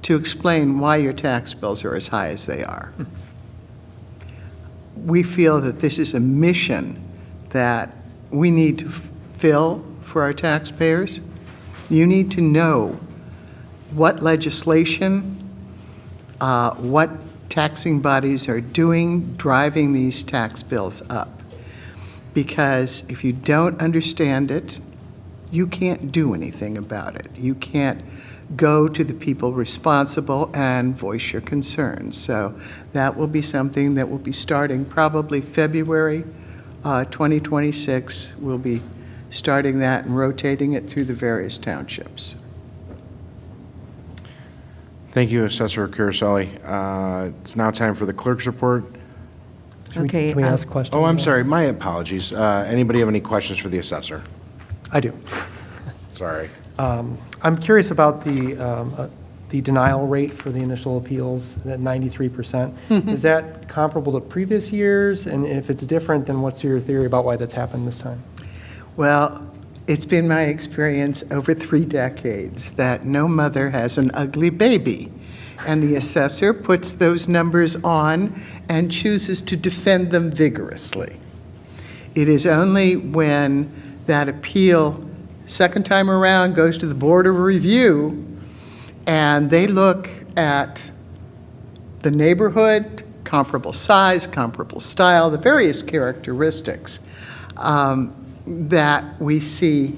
to explain why your tax bills are as high as they are. We feel that this is a mission that we need to fill for our taxpayers. You need to know what legislation, what taxing bodies are doing, driving these tax bills up. Because if you don't understand it, you can't do anything about it. You can't go to the people responsible and voice your concerns. So that will be something that will be starting probably February 2026. We'll be starting that and rotating it through the various townships. Thank you, Assessor Caraselli. It's now time for the clerk's report. Okay, Can we ask questions? Oh, I'm sorry, my apologies. Anybody have any questions for the assessor? I do. Sorry. I'm curious about the denial rate for the initial appeals, that 93%. Is that comparable to previous years? And if it's different, then what's your theory about why that's happened this time? Well, it's been my experience over 3 decades that no mother has an ugly baby. And the assessor puts those numbers on and chooses to defend them vigorously. It is only when that appeal, second time around, goes to the Board of Review, and they look at the neighborhood, comparable size, comparable style, the various characteristics, that we see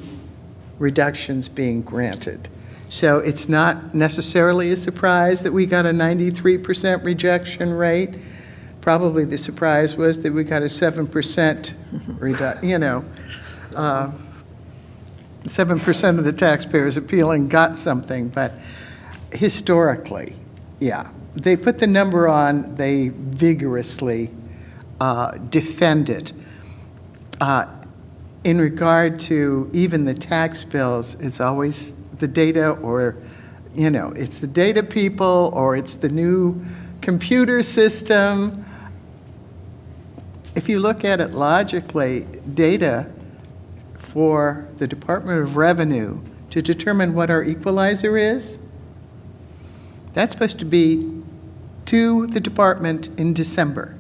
reductions being granted. So it's not necessarily a surprise that we got a 93% rejection rate. Probably the surprise was that we got a 7% reduction, 7% of the taxpayers appealing got something, but historically, yeah. They put the number on, they vigorously defend it. In regard to even the tax bills, it's always the data, or, it's the data people, or it's the new computer system. If you look at it logically, data for the Department of Revenue to determine what our equalizer is, that's supposed to be to the department in December.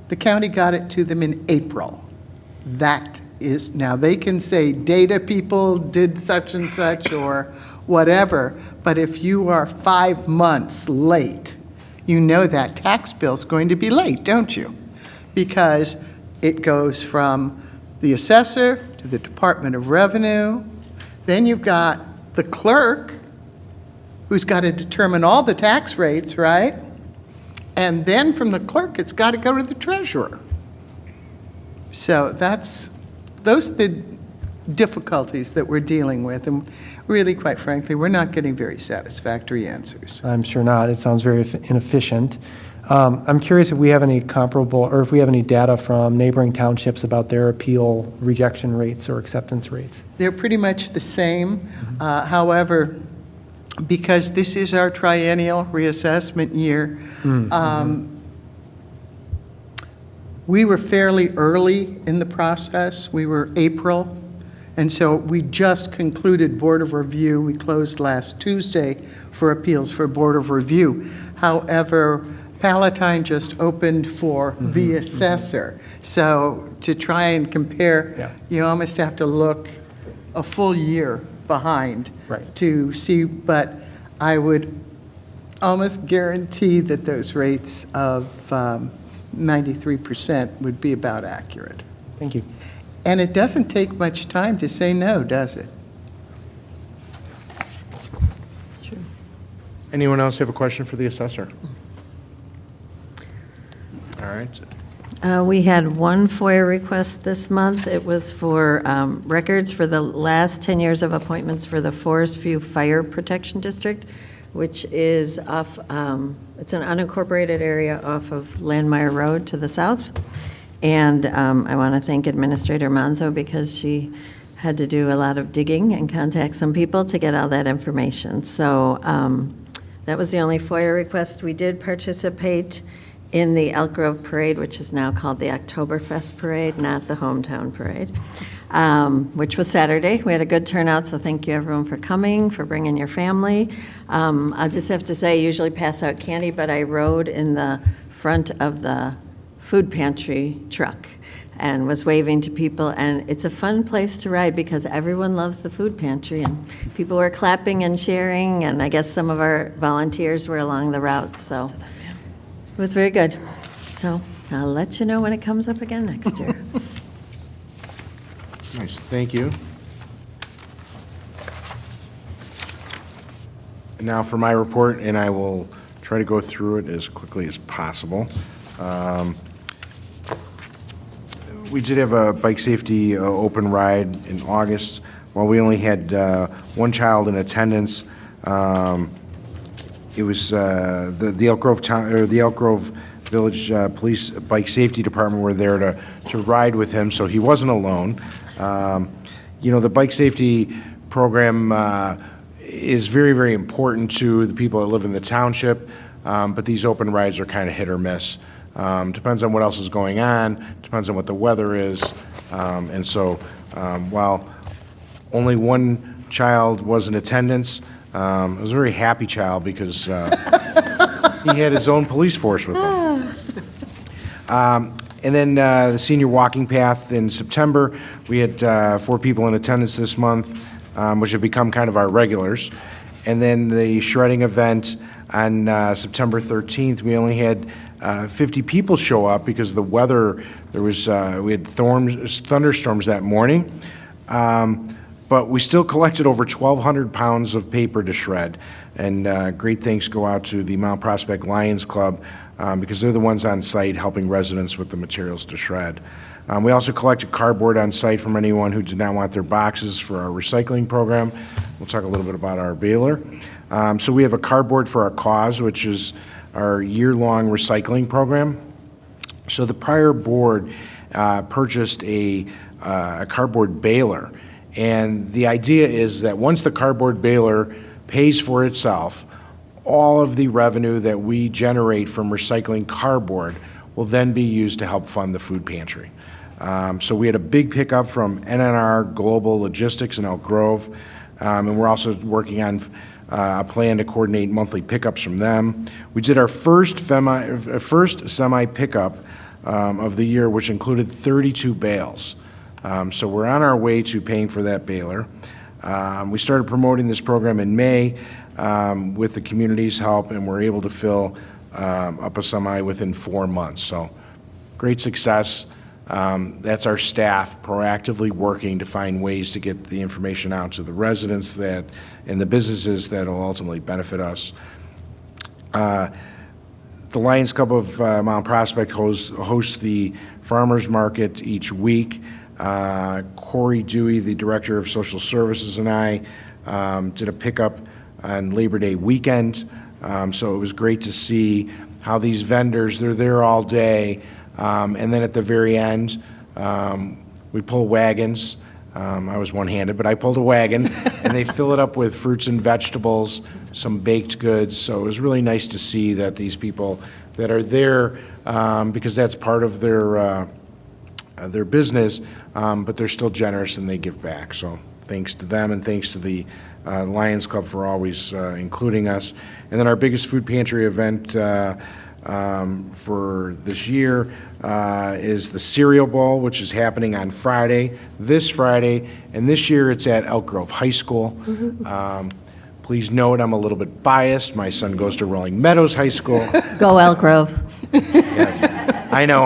The county got it to them in April. That is, now they can say data people did such and such or whatever, but if you are 5 months late, you know that tax bill's going to be late, don't you? Because it goes from the assessor to the Department of Revenue, then you've got the clerk, who's got to determine all the tax rates, right? And then from the clerk, it's got to go to the treasurer. So those are the difficulties that we're dealing with, and really, quite frankly, we're not getting very satisfactory answers. I'm sure not. It sounds very inefficient. I'm curious if we have any comparable, or if we have any data from neighboring townships about their appeal rejection rates or acceptance rates. They're pretty much the same. However, because this is our triennial reassessment year, we were fairly early in the process. We were April, and so we just concluded Board of Review. We closed last Tuesday for appeals for Board of Review. However, Palatine just opened for the assessor. So to try and compare, you almost have to look a full year behind to see, but I would almost guarantee that those rates of 93% would be about accurate. Thank you. And it doesn't take much time to say no, does it? Anyone else have a question for the assessor? All right. We had one FOIA request this month. It was for records for the last 10 years of appointments for the Forest View Fire Protection District, which is off, it's an unincorporated area off of Landmeier Road to the south. And I want to thank Administrator Manzo because she had to do a lot of digging and contact some people to get all that information. So that was the only FOIA request. We did participate in the Elk Grove Parade, which is now called the Oktoberfest Parade, not the Hometown Parade, which was Saturday. We had a good turnout, so thank you everyone for coming, for bringing your family. I'll just have to say, I usually pass out candy, but I rode in the front of the food pantry truck and was waving to people, and it's a fun place to ride because everyone loves the food pantry, and people were clapping and cheering, and I guess some of our volunteers were along the route, so it was very good. So I'll let you know when it comes up again next year. Nice, thank you. And now for my report, and I will try to go through it as quickly as possible. We did have a bike safety open ride in August. While we only had one child in attendance, it was the Elk Grove Village Police Bike Safety Department were there to ride with him, so he wasn't alone. The bike safety program is very, very important to the people that live in the township, but these open rides are kind of hit or miss. Depends on what else is going on, depends on what the weather is, and so while only one child was in attendance, it was a very happy child because he had his own police force with him. And then the senior walking path in September, we had 4 people in attendance this month, which have become kind of our regulars. And then the shredding event on September 13th, we only had 50 people show up because of the weather. We had thunderstorms that morning. But we still collected over 1,200 pounds of paper to shred. And great thanks go out to the Mount Prospect Lions Club because they're the ones on site helping residents with the materials to shred. We also collected cardboard on site from anyone who did not want their boxes for our recycling program. We'll talk a little bit about our baler. So we have a Cardboard for Our Cause, which is our year-long recycling program. So the prior board purchased a cardboard baler. And the idea is that once the cardboard baler pays for itself, all of the revenue that we generate from recycling cardboard will then be used to help fund the food pantry. So we had a big pickup from NNR Global Logistics in Elk Grove, and we're also working on a plan to coordinate monthly pickups from them. We did our first semi pickup of the year, which included 32 bales. So we're on our way to paying for that baler. We started promoting this program in May with the community's help, and we're able to fill up a semi within 4 months. So great success. That's our staff proactively working to find ways to get the information out to the residents and the businesses that will ultimately benefit us. The Lions Club of Mount Prospect hosts the farmers market each week. Corey Dewey, the Director of Social Services, and I did a pickup on Labor Day weekend. So it was great to see how these vendors, they're there all day, and then at the very end, we pull wagons. I was one-handed, but I pulled a wagon, and they fill it up with fruits and vegetables, some baked goods. So it was really nice to see that these people that are there, because that's part of their business, but they're still generous and they give back. So thanks to them and thanks to the Lions Club for always including us. And then our biggest food pantry event for this year is the Cereal Bowl, which is happening on this Friday, and this year it's at Elk Grove High School. Please note I'm a little bit biased. My son goes to Rolling Meadows High School. Go Elk Grove. Yes, I know.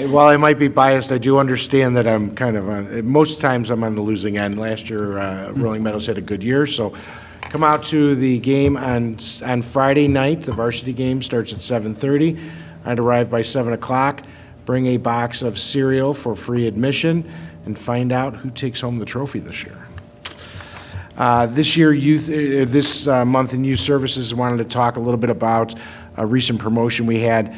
While I might be biased, I do understand that I'm kind of most times I'm on the losing end. Last year, Rolling Meadows had a good year, so come out to the game on Friday night. The varsity game starts at 7:30. I'd arrive by 7 o'clock, bring a box of cereal for free admission, and find out who takes home the trophy this year. This month in Youth Services, I wanted to talk a little bit about a recent promotion we had.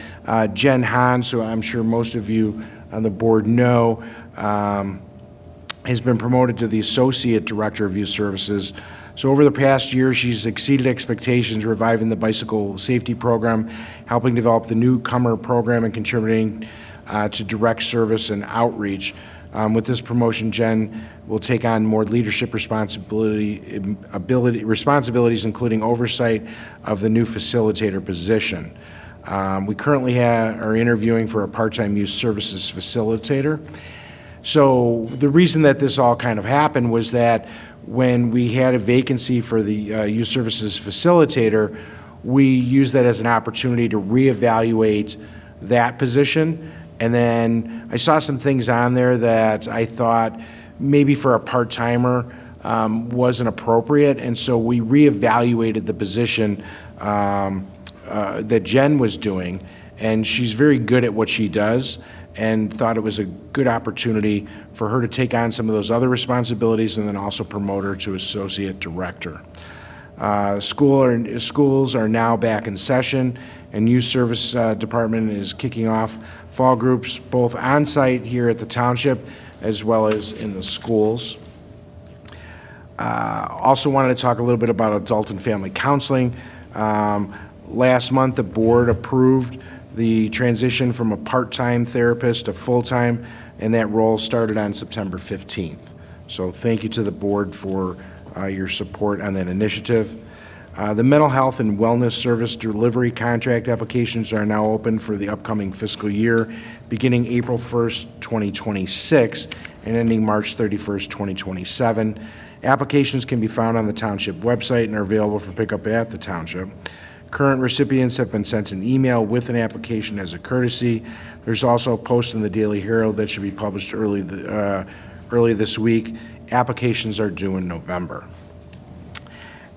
Jen Hans, who I'm sure most of you on the board know, has been promoted to the Associate Director of Youth Services. So over the past year, she's exceeded expectations, reviving the bicycle safety program, helping develop the newcomer program, and contributing to direct service and outreach. With this promotion, Jen will take on more leadership responsibilities, including oversight of the new facilitator position. We currently are interviewing for a part-time youth services facilitator. So the reason that this all kind of happened was that when we had a vacancy for the youth services facilitator, we used that as an opportunity to reevaluate that position. And then I saw some things on there that I thought maybe for a part-timer wasn't appropriate. And so we reevaluated the position that Jen was doing. And she's very good at what she does, and thought it was a good opportunity for her to take on some of those other responsibilities and then also promote her to Associate Director. Schools are now back in session, and Youth Service Department is kicking off fall groups both on-site here at the Township as well as in the schools. Also wanted to talk a little bit about adult and family counseling. Last month, the board approved the transition from a part-time therapist to full-time, and that role started on September 15th. So thank you to the board for your support on that initiative. The mental health and wellness service delivery contract applications are now open for the upcoming fiscal year, beginning April 1st, 2026, and ending March 31st, 2027. Applications can be found on the Township website and are available for pickup at the Township. Current recipients have been sent an email with an application as a courtesy. There's also a post in the Daily Herald that should be published early this week. Applications are due in November.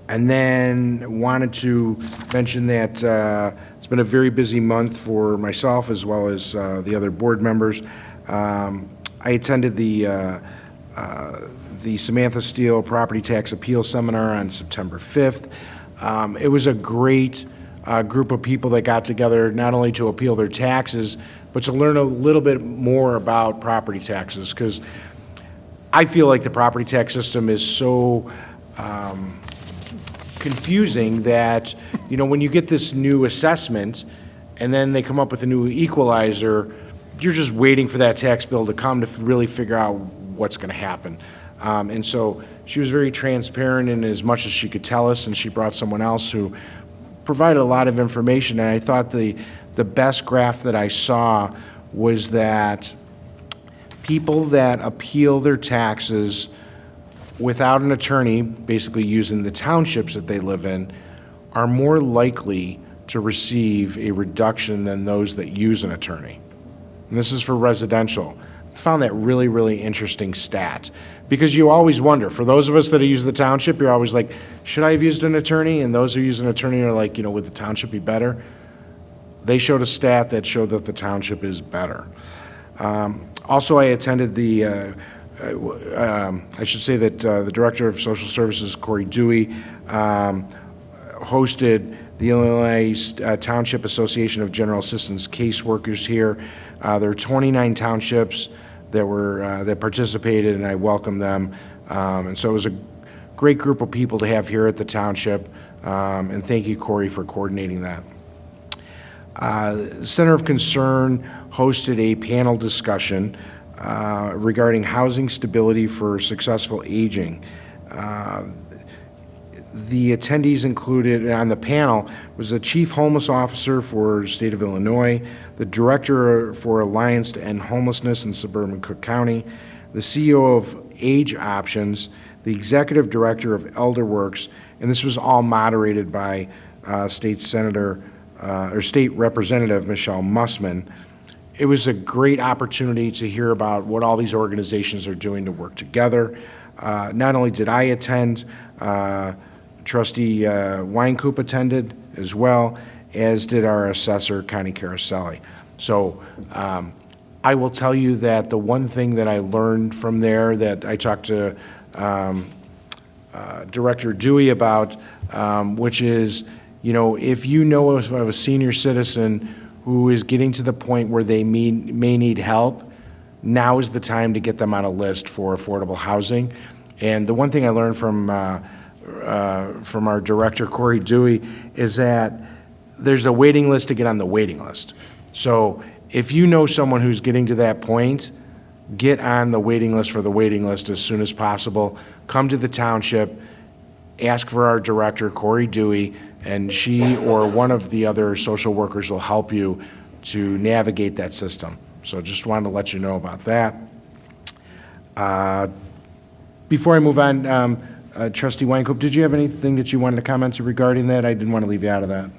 And then wanted to mention that it's been a very busy month for myself as well as the other board members. I attended the Samantha Steele Property Tax Appeal Seminar on September 5th. It was a great group of people that got together not only to appeal their taxes, but to learn a little bit more about property taxes, because I feel like the property tax system is so confusing that, you know, when you get this new assessment and then they come up with a new equalizer, you're just waiting for that tax bill to come to really figure out what's going to happen. And so she was very transparent in as much as she could tell us, and she brought someone else who provided a lot of information. And I thought the best graph that I saw was that people that appeal their taxes without an attorney, basically using the townships that they live in, are more likely to receive a reduction than those that use an attorney. And this is for residential. I found that really, really interesting stat, because you always wonder, for those of us that use the township, you're always like, should I have used an attorney? And those who use an attorney are like, you know, would the township be better? They showed a stat that showed that the township is better. Also, I attended the I should say that the Director of Social Services, Corey Dewey, hosted the Illinois Township Association of General Assistance Caseworkers here. There are 29 townships that participated, and I welcome them. And so it was a great group of people to have here at the Township, and thank you, Corey, for coordinating that. Center of Concern hosted a panel discussion regarding housing stability for successful aging. The attendees included on the panel was the Chief Homeless Officer for the state of Illinois, the Director for Alliance to End Homelessness in suburban Cook County, the CEO of Age Options, the Executive Director of ElderWorks, and this was all moderated by State Representative Michelle Mussman. It was a great opportunity to hear about what all these organizations are doing to work together. Not only did I attend, Trustee Weinkoop attended as well, as did our assessor, Connie Caroselli. So I will tell you that the one thing that I learned from there that I talked to Director Dewey about, which is, you know, if you know of a senior citizen who is getting to the point where they may need help, now is the time to get them on a list for affordable housing. And the one thing I learned from our director, Corey Dewey, is that there's a waiting list to get on the waiting list. So if you know someone who's getting to that point, get on the waiting list for the waiting list as soon as possible. Come to the township, ask for our director, Corey Dewey, and she or one of the other social workers will help you to navigate that system. So just wanted to let you know about that. Before I move on, Trustee Weinkoop, did you have anything that you wanted to comment regarding that? I didn't want to leave you out of that.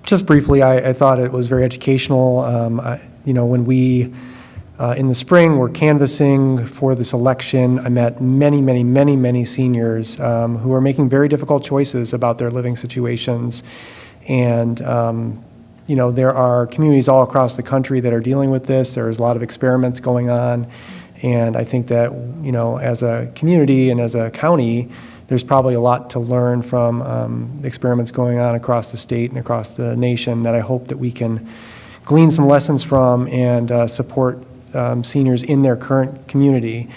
Just briefly, I thought it was very educational. You know, when we, in the spring, were canvassing for this election, I met many seniors who are making very difficult choices about their living situations. And, you know, there are communities all across the country that are dealing with this. There's a lot of experiments going on. And I think that, you know, as a community and as a county, there's probably a lot to learn from experiments going on across the state and across the nation that I hope that we can glean some lessons from and support seniors in their current community.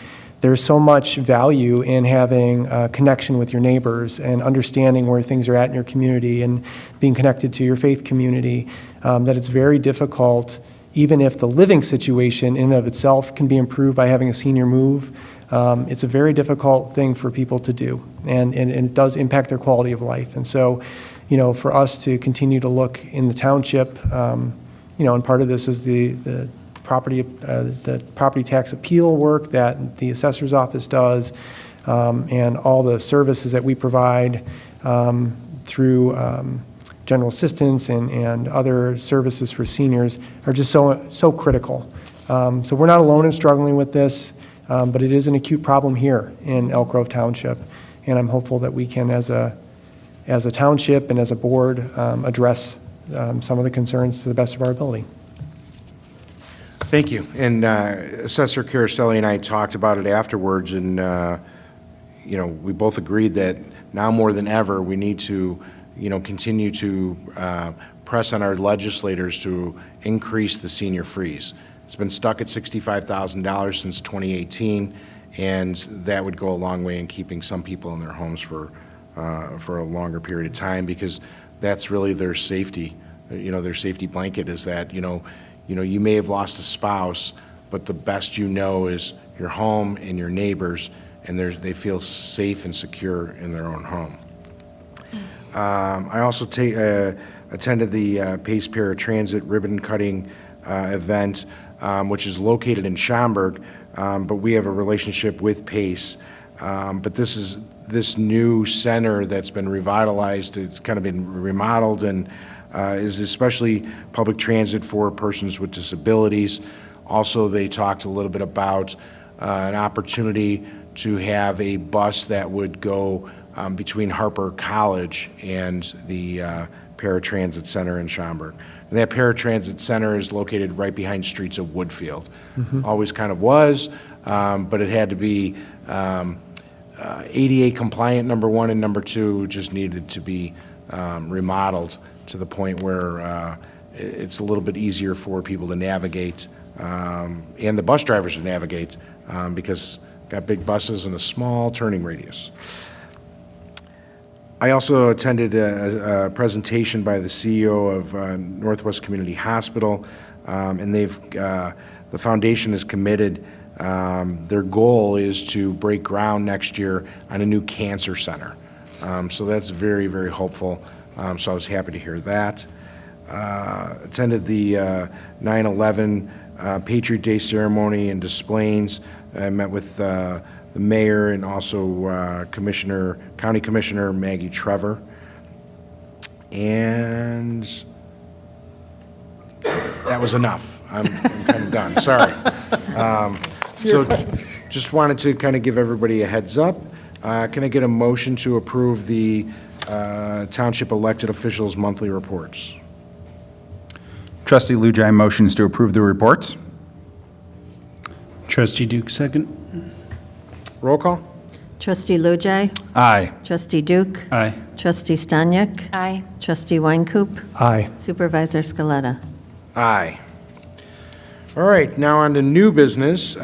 There's so much value in having a connection with your neighbors and understanding where things are at in your community and being connected to your faith community, that it's very difficult, even if the living situation in and of itself can be improved by having a senior move. It's a very difficult thing for people to do, and it does impact their quality of life. And so, for us to continue to look in the township, and part of this is the property tax appeal work that the assessor's office does, and all the services that we provide through general assistance and other services for seniors are just so critical. So we're not alone in struggling with this, but it is an acute problem here in Elk Grove Township, and I'm hopeful that we can, as a township and as a board, address some of the concerns to the best of our ability. Thank you. And Assessor Caraselli and I talked about it afterwards, and we both agreed that now more than ever we need to, continue to press on our legislators to increase the senior freeze. It's been stuck at $65,000 since 2018, and that would go a long way in keeping some people in their homes for a longer period of time, because that's really their safety. Their safety blanket is that you may have lost a spouse, but the best is your home and your neighbors, and they feel safe and secure in their own home. I also attended the Pace Paratransit ribbon cutting event, which is located in Schaumburg, but we have a relationship with Pace. But this new center that's been revitalized, it's kind of been remodeled, and is especially public transit for persons with disabilities. Also, they talked a little bit about an opportunity to have a bus that would go between Harper College and the Paratransit Center in Schaumburg. And that Paratransit Center is located right behind Streets of Woodfield. Always kind of was, but it had to be ADA compliant, number one, and number two, just needed to be remodeled to the point where it's a little bit easier for people to navigate, and the bus drivers to navigate, because got big buses and a small turning radius. I also attended a presentation by the CEO of Northwest Community Hospital, and the foundation is committed. Their goal is to break ground next year on a new cancer center. So that's very, very hopeful. So I was happy to hear that. Attended the 9/11 Patriot Day ceremony in Des Plaines. I met with the mayor and also County Commissioner Maggie Trevor. And that was enough. I'm kind of done. Sorry. So just wanted to kind of give everybody a heads up. Can I get a motion to approve the township elected officials' monthly reports? Trustee Lujai motions to approve the reports. Trustee Duke, second. Roll call? Trustee Lojai. Aye. Trustee Duke. Aye. Trustee Stanyek. Aye. Trustee Weincoop. Aye. Supervisor Scaletta. Aye. All right, now on to new business.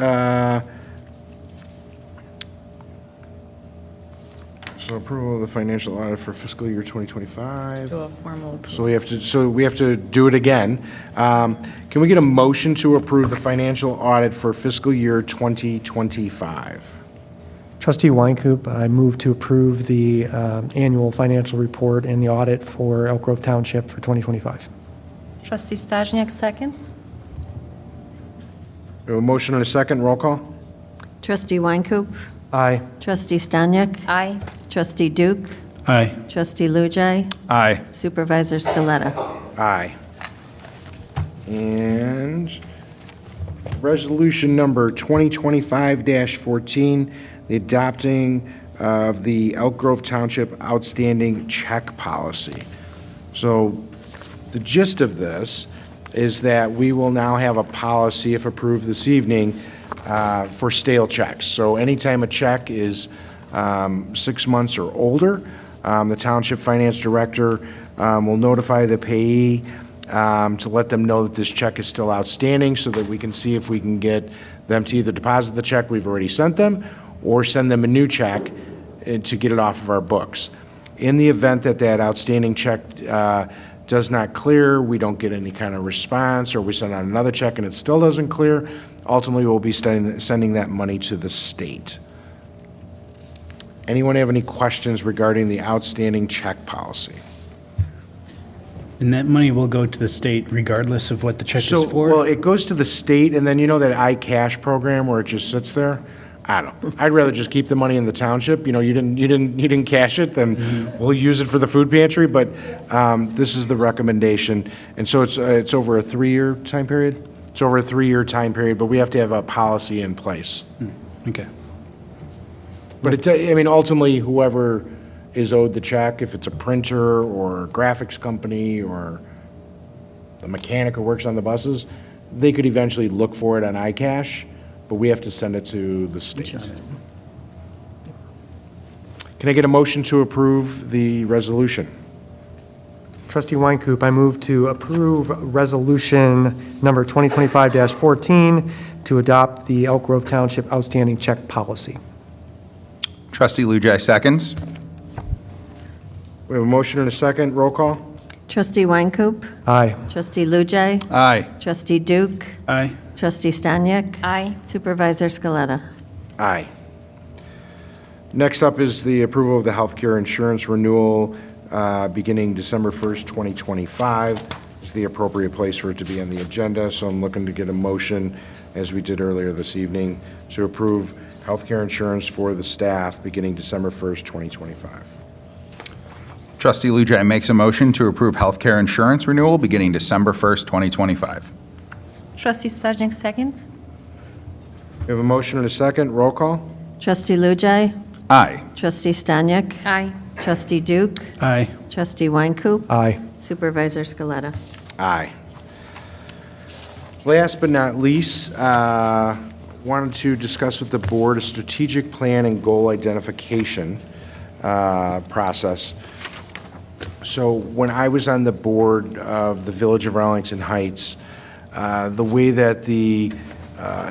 So approval of the financial audit for fiscal year 2025. Do a formal approval. So we have to do it again. Can we get a motion to approve the financial audit for fiscal year 2025? Trustee Weincoop, I move to approve the annual financial report and the audit for Elk Grove Township for 2025. Trustee Stashniak, second. We have a motion and a second. Roll call? Trustee Weincoop. Aye. Trustee Stanyek. Aye. Trustee Duke. Aye. Trustee Lujai. Aye. Supervisor Scaletta. Aye. And resolution number 2025-14, the adopting of the Elk Grove Township outstanding check policy. So the gist of this is that we will now have a policy, if approved this evening, for stale checks. So anytime a check is 6 months or older. The Township Finance Director will notify the payee to let them know that this check is still outstanding so that we can see if we can get them to either deposit the check we've already sent them or send them a new check to get it off of our books. In the event that that outstanding check does not clear, we don't get any kind of response, or we send out another check and it still doesn't clear, ultimately we'll be sending that money to the state. Anyone have any questions regarding the outstanding check policy? And that money will go to the state regardless of what the check is So, for? well, it goes to the state, and then you know that iCash program where it just sits there? I don't know. I'd rather just keep the money in the township. You know, you didn't cash it, then we'll use it for the food pantry, but this is the recommendation. And so it's over a 3-year time period? It's over a 3-year time period, but we have to have a policy in place. Okay. But I mean, ultimately, whoever is owed the check, if it's a printer or a graphics company or the mechanic who works on the buses, they could eventually look for it on iCash, but we have to send it to the state. Can I get a motion to approve the resolution? Trustee Weincoop, I move to approve Resolution Number 2025-14 to adopt the Elk Grove Township Outstanding Check Policy. Trustee Lujai seconds. We have a motion and a second. Roll call? Trustee Weincoop, Aye. Trustee Lujai, Aye. Trustee Duke, Aye. Trustee Stanyek, Aye. Supervisor Scaletta. Aye. Next up is the approval of the healthcare insurance renewal beginning December 1st, 2025. It's the appropriate place for it to be on the agenda, so I'm looking to get a motion, as we did earlier this evening, to approve healthcare insurance for the staff beginning December 1st, 2025. Trustee Lujai makes a motion to approve healthcare insurance renewal beginning December 1st, 2025. Trustee Stanyek seconds. We have a motion and a second. Roll call? Trustee Lujai, Aye. Trustee Stanyek, Aye. Trustee Duke, Aye. Trustee Weincoop, Aye. Supervisor Scaletta. Aye. Last but not least, wanted to discuss with the board a strategic plan and goal identification process. So when I was on the board of the Village of Arlington Heights, the way that the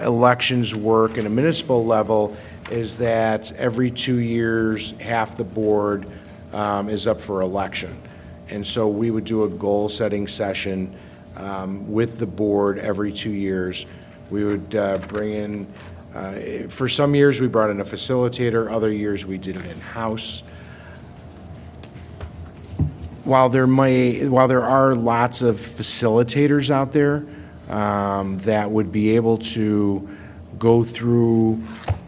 elections work at a municipal level is that every 2 years, half the board is up for election. And so we would do a goal-setting session with the board every 2 years. We would bring in, for some years, we brought in a facilitator, other years we did it in-house. While there are lots of facilitators out there that would be able to go through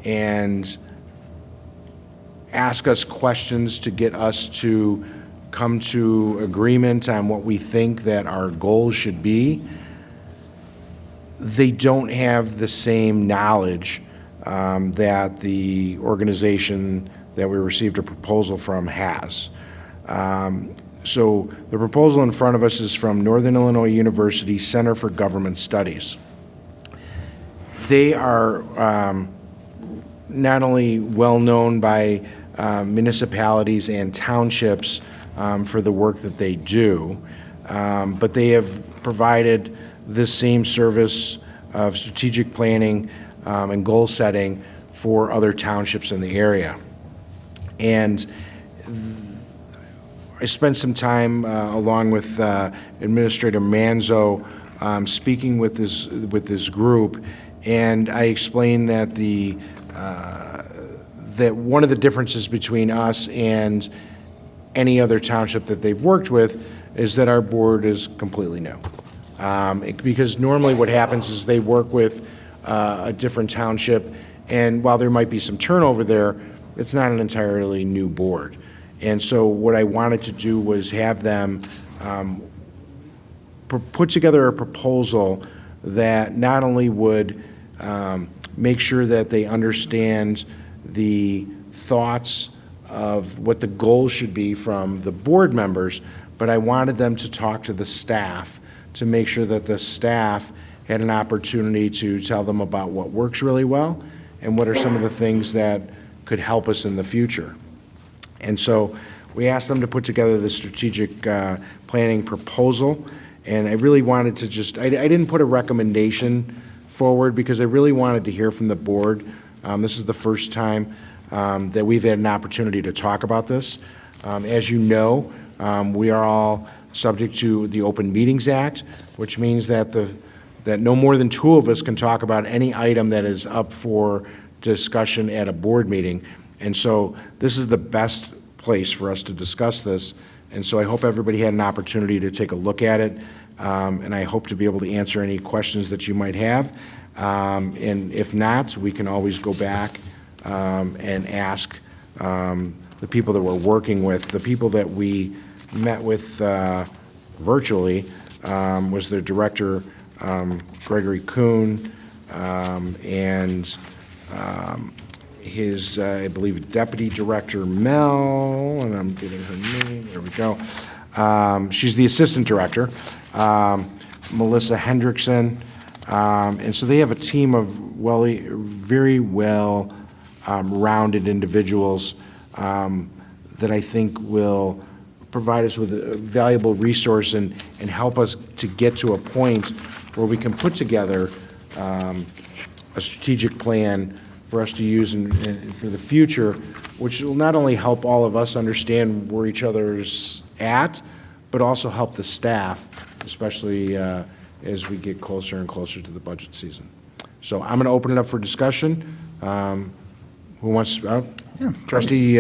and ask us questions to get us to come to agreement on what we think that our goals should be, they don't have the same knowledge that the organization that we received a proposal from has. So the proposal in front of us is from Northern Illinois University Center for Government Studies. They are not only well-known by municipalities and townships for the work that they do, but they have provided this same service of strategic planning and goal setting for other townships in the area. And I spent some time along with Administrator Manzo speaking with this group, and I explained that that one of the differences between us and any other township that they've worked with is that our board is completely new. Because normally what happens is they work with a different township, and while there might be some turnover there, it's not an entirely new board. And so what I wanted to do was have them put together a proposal that not only would make sure that they understand the thoughts of what the goals should be from the board members, but I wanted them to talk to the staff to make sure that the staff had an opportunity to tell them about what works really well and what are some of the things that could help us in the future. And so we asked them to put together the strategic planning proposal, and I really wanted to just, I didn't put a recommendation forward because I really wanted to hear from the board. This is the first time that we've had an opportunity to talk about this. As you know, we are all subject to the Open Meetings Act, which means that that no more than two of us can talk about any item that is up for discussion at a board meeting. And so this is the best place for us to discuss this. And so I hope everybody had an opportunity to take a look at it. And I hope to be able to answer any questions that you might have. And if not, we can always go back and ask the people that we're working with. The people that we met with virtually was the director, Gregory Kuhn, and his, I believe, deputy director, Mel, and I'm getting her name, there we go. She's the assistant director, Melissa Hendrickson. And so they have a team of very well rounded individuals that I think will provide us with a valuable resource and help us to get to a point where we can put together a strategic plan for us to use for the future, which will not only help all of us understand where each other's at, but also help the staff, especially as we get closer and closer to the budget season. So I'm going to open it up for discussion. Who wants, Trustee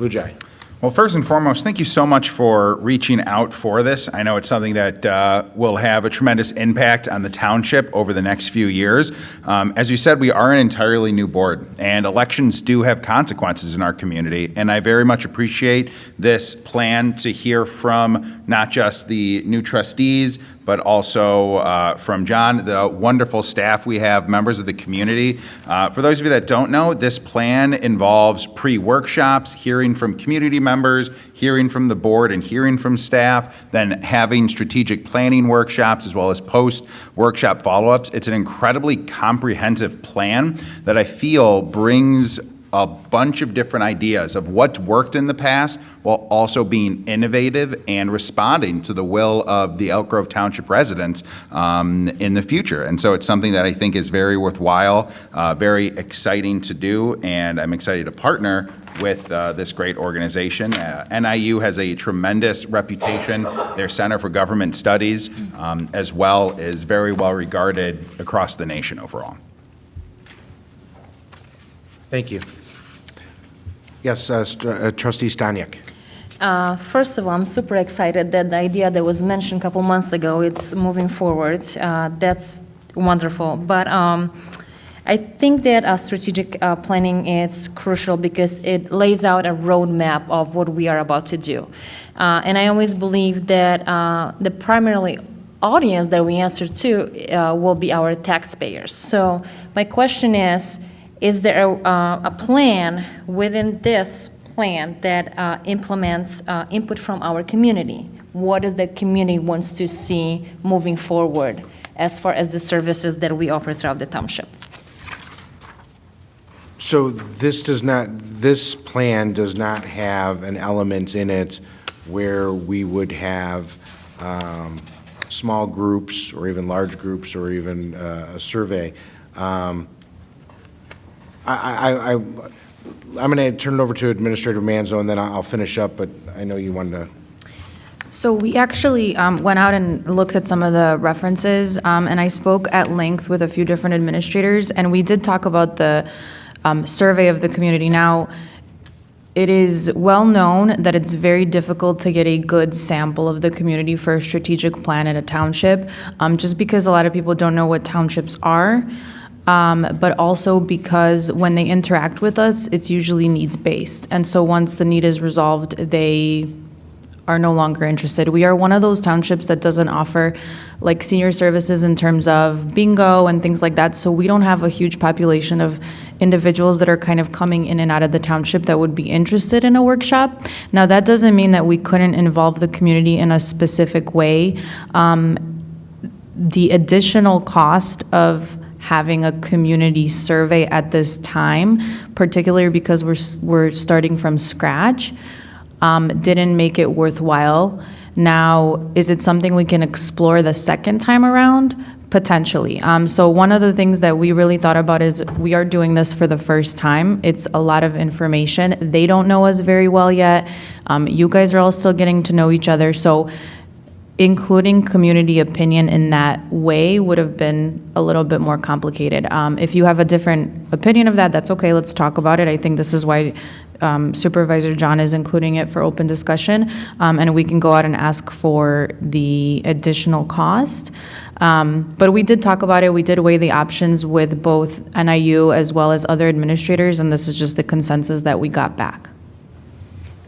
Lujai. Well, first and foremost, thank you so much for reaching out for this. I know it's something that will have a tremendous impact on the township over the next few years. As you said, we are an entirely new board, and elections do have consequences in our community, and I very much appreciate this plan to hear from not just the new trustees, but also from John, the wonderful staff we have, members of the community. For those of you that don't know, this plan involves pre-workshops, hearing from community members, hearing from the board, and hearing from staff, then having strategic planning workshops as well as post-workshop follow-ups. It's an incredibly comprehensive plan that I feel brings a bunch of different ideas of what's worked in the past while also being innovative and responding to the will of the Elk Grove Township residents in the future. And so it's something that I think is very worthwhile, very exciting to do, and I'm excited to partner with this great organization. NIU has a tremendous reputation. Their Center for Government Studies, as well, is very well regarded across the nation overall. Thank you. Yes, Trustee Staniak. First of all, I'm super excited that the idea that was mentioned a couple months ago, it's moving forward. That's wonderful. But I think that strategic planning is crucial because it lays out a roadmap of what we are about to do. And I always believe that the primarily audience that we answer to will be our taxpayers. So my question is there a plan within this plan that implements input from our community? What does the community wants to see moving forward as far as the services that we offer throughout the township? So this plan does not have an element in it where we would have small groups or even large groups or even a survey. I'm going to turn it over to Administrator Manzo, and then I'll finish up, but I know you wanted to. So we actually went out and looked at some of the references, and I spoke at length with a few different administrators, and we did talk about the survey of the community. Now, it is well known that it's very difficult to get a good sample of the community for a strategic plan in a township, just because a lot of people don't know what townships are. But also because when they interact with us, it's usually needs-based. And so once the need is resolved, they are no longer interested. We are one of those townships that doesn't offer like senior services in terms of bingo and things like that. So we don't have a huge population of individuals that are kind of coming in and out of the township that would be interested in a workshop. Now, that doesn't mean that we couldn't involve the community in a specific way. The additional cost of having a community survey at this time, particularly because we're starting from scratch, didn't make it worthwhile. Now, is it something we can explore the second time around? Potentially. So one of the things that we really thought about is we are doing this for the first time. It's a lot of information. They don't know us very well yet. You guys are all still getting to know each other. So including community opinion in that way would have been a little bit more complicated. If you have a different opinion of that, that's okay. Let's talk about it. I think this is why Supervisor John is including it for open discussion, and we can go out and ask for the additional cost. But we did talk about it. We did weigh the options with both NIU as well as other administrators, and this is just the consensus that we got back.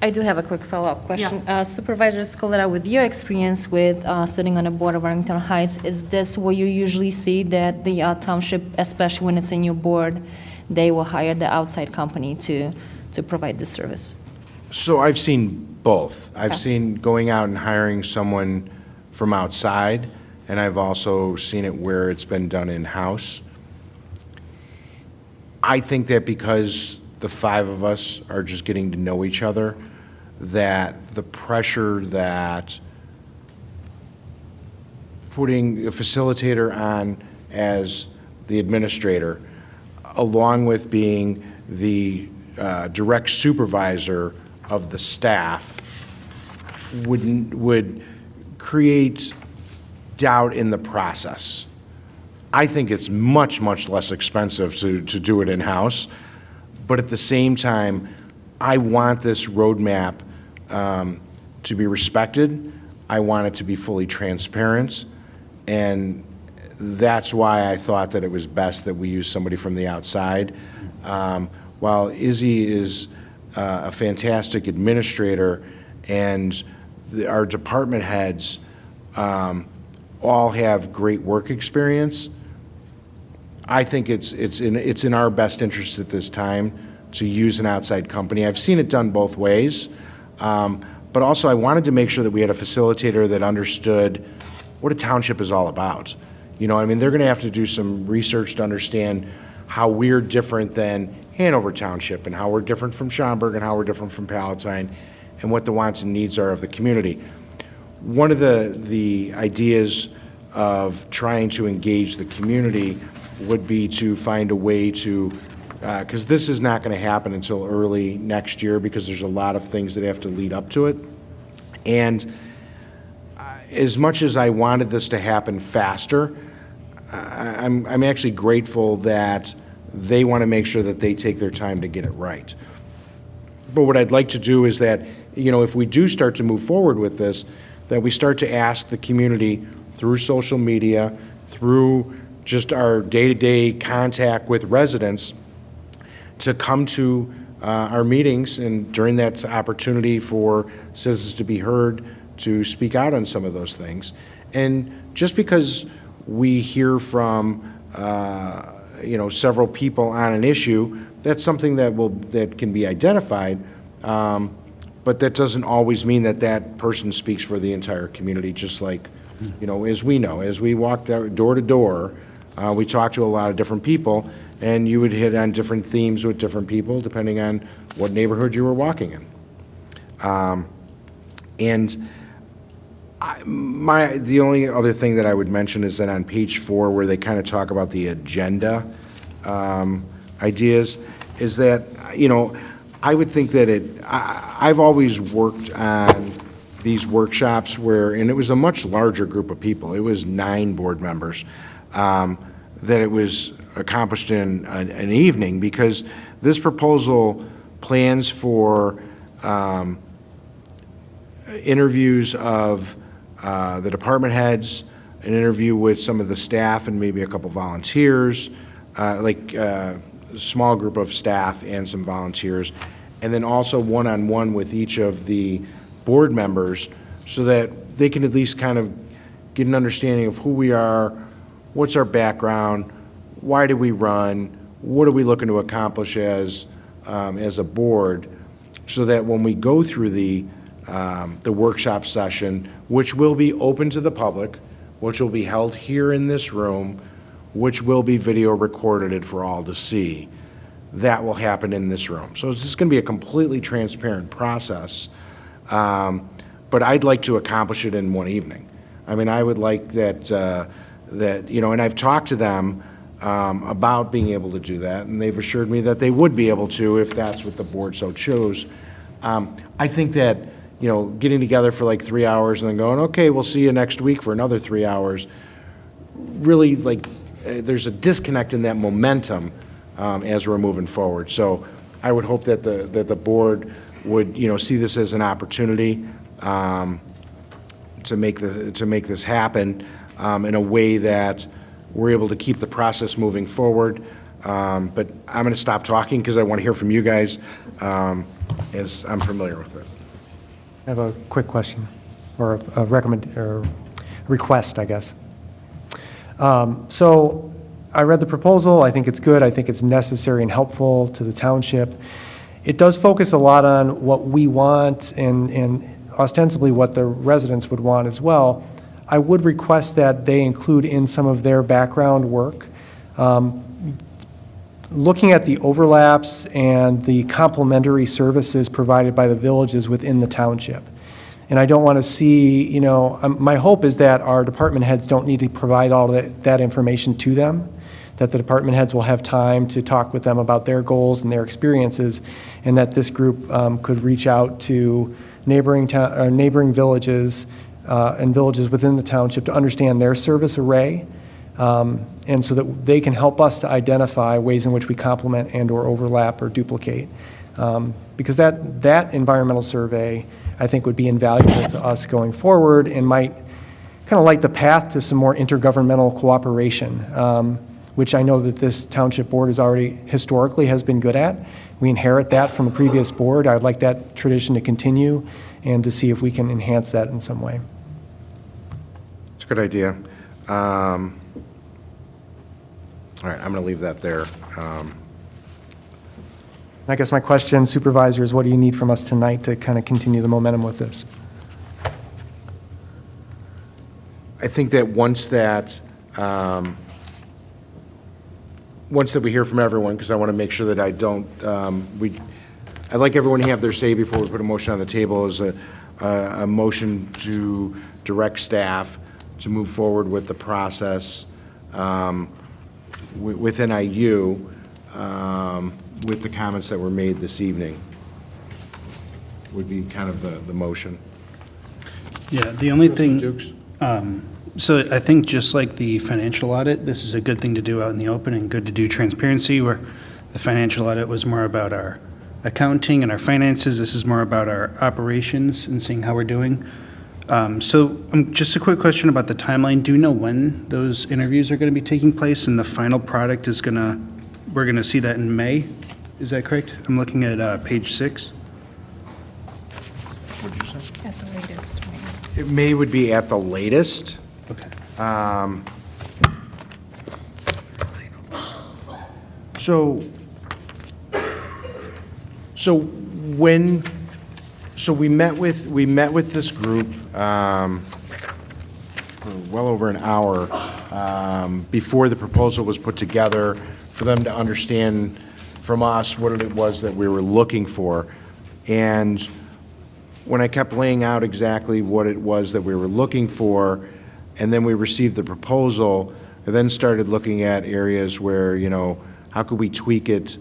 I do have a quick follow-up question. Supervisor Scalera, with your experience with sitting on the board of Arlington Heights, is this where you usually see that the township, especially when it's in your board, they will hire the outside company to provide this service? So I've seen both. I've Okay. seen going out and hiring someone from outside, and I've also seen it where it's been done in-house. I think that because the five of us are just getting to know each other, that the pressure that putting a facilitator on as the administrator, along with being the direct supervisor of the staff, would create doubt in the process. I think it's much, much less expensive to do it in-house, but at the same time, I want this roadmap to be respected. I want it to be fully transparent, and that's why I thought that it was best that we use somebody from the outside. While Izzy is a fantastic administrator, and our department heads all have great work experience, I think it's in our best interest at this time to use an outside company. I've seen it done both ways, but also I wanted to make sure that we had a facilitator that understood what a township is all about. You know, I mean, they're going to have to do some research to understand how we're different than Hanover Township, and how we're different from Schaumburg, and how we're different from Palatine, and what the wants and needs are of the community. One of the ideas of trying to engage the community would be to find a way to, because this is not going to happen until early next year, because there's a lot of things that have to lead up to it. And as much as I wanted this to happen faster, I'm actually grateful that they want to make sure that they take their time to get it right. But what I'd like to do is that, you know, if we do start to move forward with this, that we start to ask the community through social media, through just our day-to-day contact with residents, to come to our meetings, and during that opportunity for citizens to be heard, to speak out on some of those things. And just because we hear from you know, several people on an issue, that's something that can be identified, but that doesn't always mean that that person speaks for the entire community. Just like, you know, as we walked out door to door, we talked to a lot of different people, and you would hit on different themes with different people depending on what neighborhood you were walking in. The only other thing that I would mention is that on page 4, where they kind of talk about the agenda ideas, is that, you know, I would think that I've always worked on these workshops where, and it was a much larger group of people, it was 9 board members, that it was accomplished in an evening, because this proposal plans for interviews of the department heads, an interview with some of the staff and maybe a couple volunteers, like a small group of staff and some volunteers, and then also one-on-one with each of the board members, so that they can at least kind of get an understanding of who we are, what's our background, why do we run, what are we looking to accomplish as a board, so that when we go through the workshop session, which will be open to the public, which will be held here in this room, which will be video recorded for all to see. That will happen in this room. So it's just going to be a completely transparent process. But I'd like to accomplish it in one evening. I mean, I would like that, and I've talked to them about being able to do that, and they've assured me that they would be able to if that's what the board so chose. I think that, getting together for like 3 hours and then going, okay, we'll see you next week for another 3 hours, really, there's a disconnect in that momentum as we're moving forward. So I would hope that the board would, see this as an opportunity to make this happen in a way that we're able to keep the process moving forward. But I'm going to stop talking because I want to hear from you guys as I'm familiar with it. I have a quick question, or a request, I guess. So I read the proposal. I think it's good. I think it's necessary and helpful to the township. It does focus a lot on what we want and ostensibly what the residents would want as well. I would request that they include in some of their background work, looking at the overlaps and the complementary services provided by the villages within the township. And I don't want to see, my hope is that our department heads don't need to provide all that information to them, that the department heads will have time to talk with them about their goals and their experiences, and that this group could reach out to neighboring villages and villages within the township to understand their service array, and so that they can help us to identify ways in which we complement and or overlap or duplicate. Because that environmental survey, I think, would be invaluable to us going forward and might kind of light the path to some more intergovernmental cooperation, which I know that this township board is already historically has been good at. We inherit that from the previous board. I'd like that tradition to continue and to see if we can enhance that in some way. It's a good idea. All right, I'm going to leave that there. I guess my question, Supervisor, is what do you need from us tonight to kind of continue the momentum with this? I think that once that we hear from everyone, because I want to make sure that I don't, I'd like everyone to have their say before we put a motion on the table, is a motion to direct staff to move forward with the process within IU with the comments that were made this evening, would be kind of the motion. Yeah, the only thing, Dukes? so I think just like the financial audit, this is a good thing to do out in the open and good to do transparency, where the financial audit was more about our accounting and our finances. This is more about our operations and seeing how we're doing. So just a quick question about the timeline. Do you know when those interviews are going to be taking place and the final product is we're going to see that in May? Is that correct? I'm looking at page 6. What did you say? At the latest. May would be at the latest. Okay. So we met with this group for well over an hour before the proposal was put together, for them to understand from us what it was that we were looking for. And when I kept laying out exactly what it was that we were looking for, and then we received the proposal, I then started looking at areas where, how could we tweak it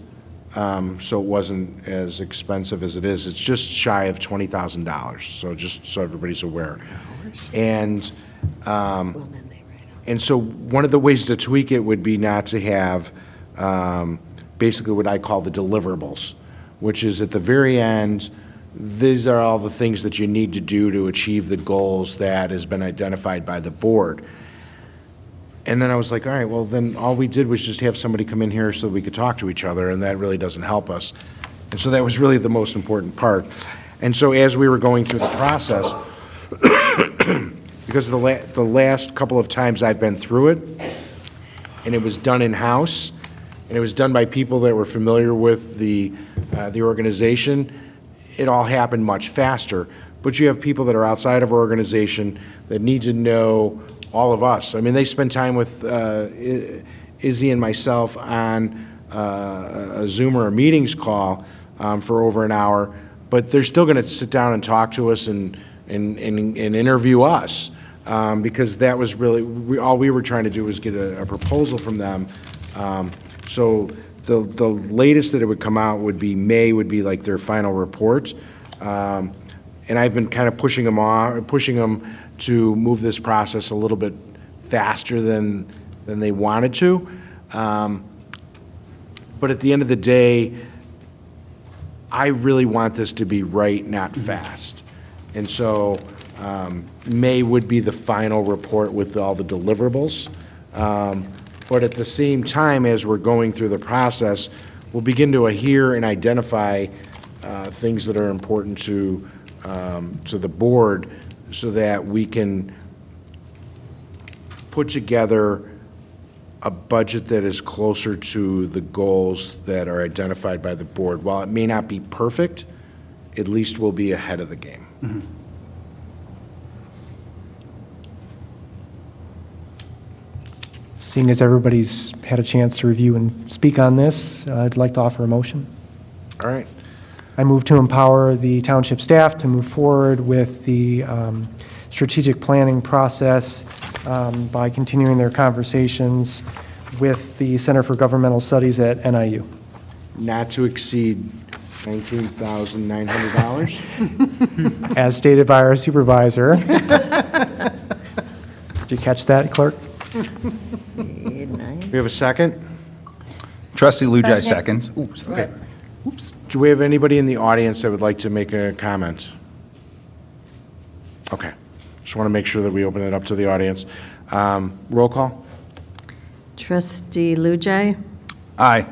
so it wasn't as expensive as it is. It's just shy of $20,000, so just so everybody's aware. And so one of the ways to tweak it would be not to have basically what I call the deliverables, which is at the very end, these are all the things that you need to do to achieve the goals that has been identified by the board. And then I was like, all right, well, then all we did was just have somebody come in here so we could talk to each other, and that really doesn't help us. And so that was really the most important part. And so as we were going through the process, because the last couple of times I've been through it, and it was done in-house, and it was done by people that were familiar with the organization, it all happened much faster. But you have people that are outside of our organization that need to know all of us. I mean, they spend time with Izzy and myself on a Zoom or a meetings call for over an hour, but they're still going to sit down and talk to us and interview us, because that was really, all we were trying to do was get a proposal from them. So the latest that it would come out would be May, would be like their final report. And I've been kind of pushing them to move this process a little bit faster than they wanted to. But at the end of the day, I really want this to be right, not fast. And so May would be the final report with all the deliverables. But at the same time, as we're going through the process, we'll begin to hear and identify things that are important to the board, so that we can put together a budget that is closer to the goals that are identified by the board. While it may not be perfect, at least we'll be ahead of the game. Mm-hmm. Seeing as everybody's had a chance to review and speak on this, I'd like to offer a motion. All right. I move to empower the township staff to move forward with the strategic planning process by continuing their conversations with the Center for Governmental Studies at NIU. Not to exceed $19,900. As stated by our supervisor. Did you catch that, Clerk? We have a second? Trustee Lujai seconds. Oops, okay. Oops. Do we have anybody in the audience that would like to make a comment? Okay. Just want to make sure that we open it up to the audience. Roll call? Trustee Lujai. Aye.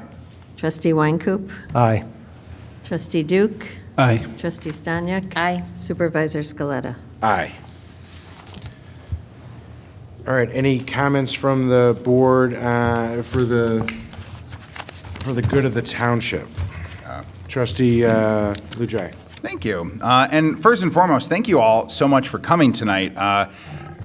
Trustee Weincoop. Aye. Trustee Duke. Aye. Trustee Stanyek. Aye. Supervisor Scaletta. Aye. All right, any comments from the board for the good of the township? Trustee Lujai. Thank you. And first and foremost, thank you all so much for coming tonight.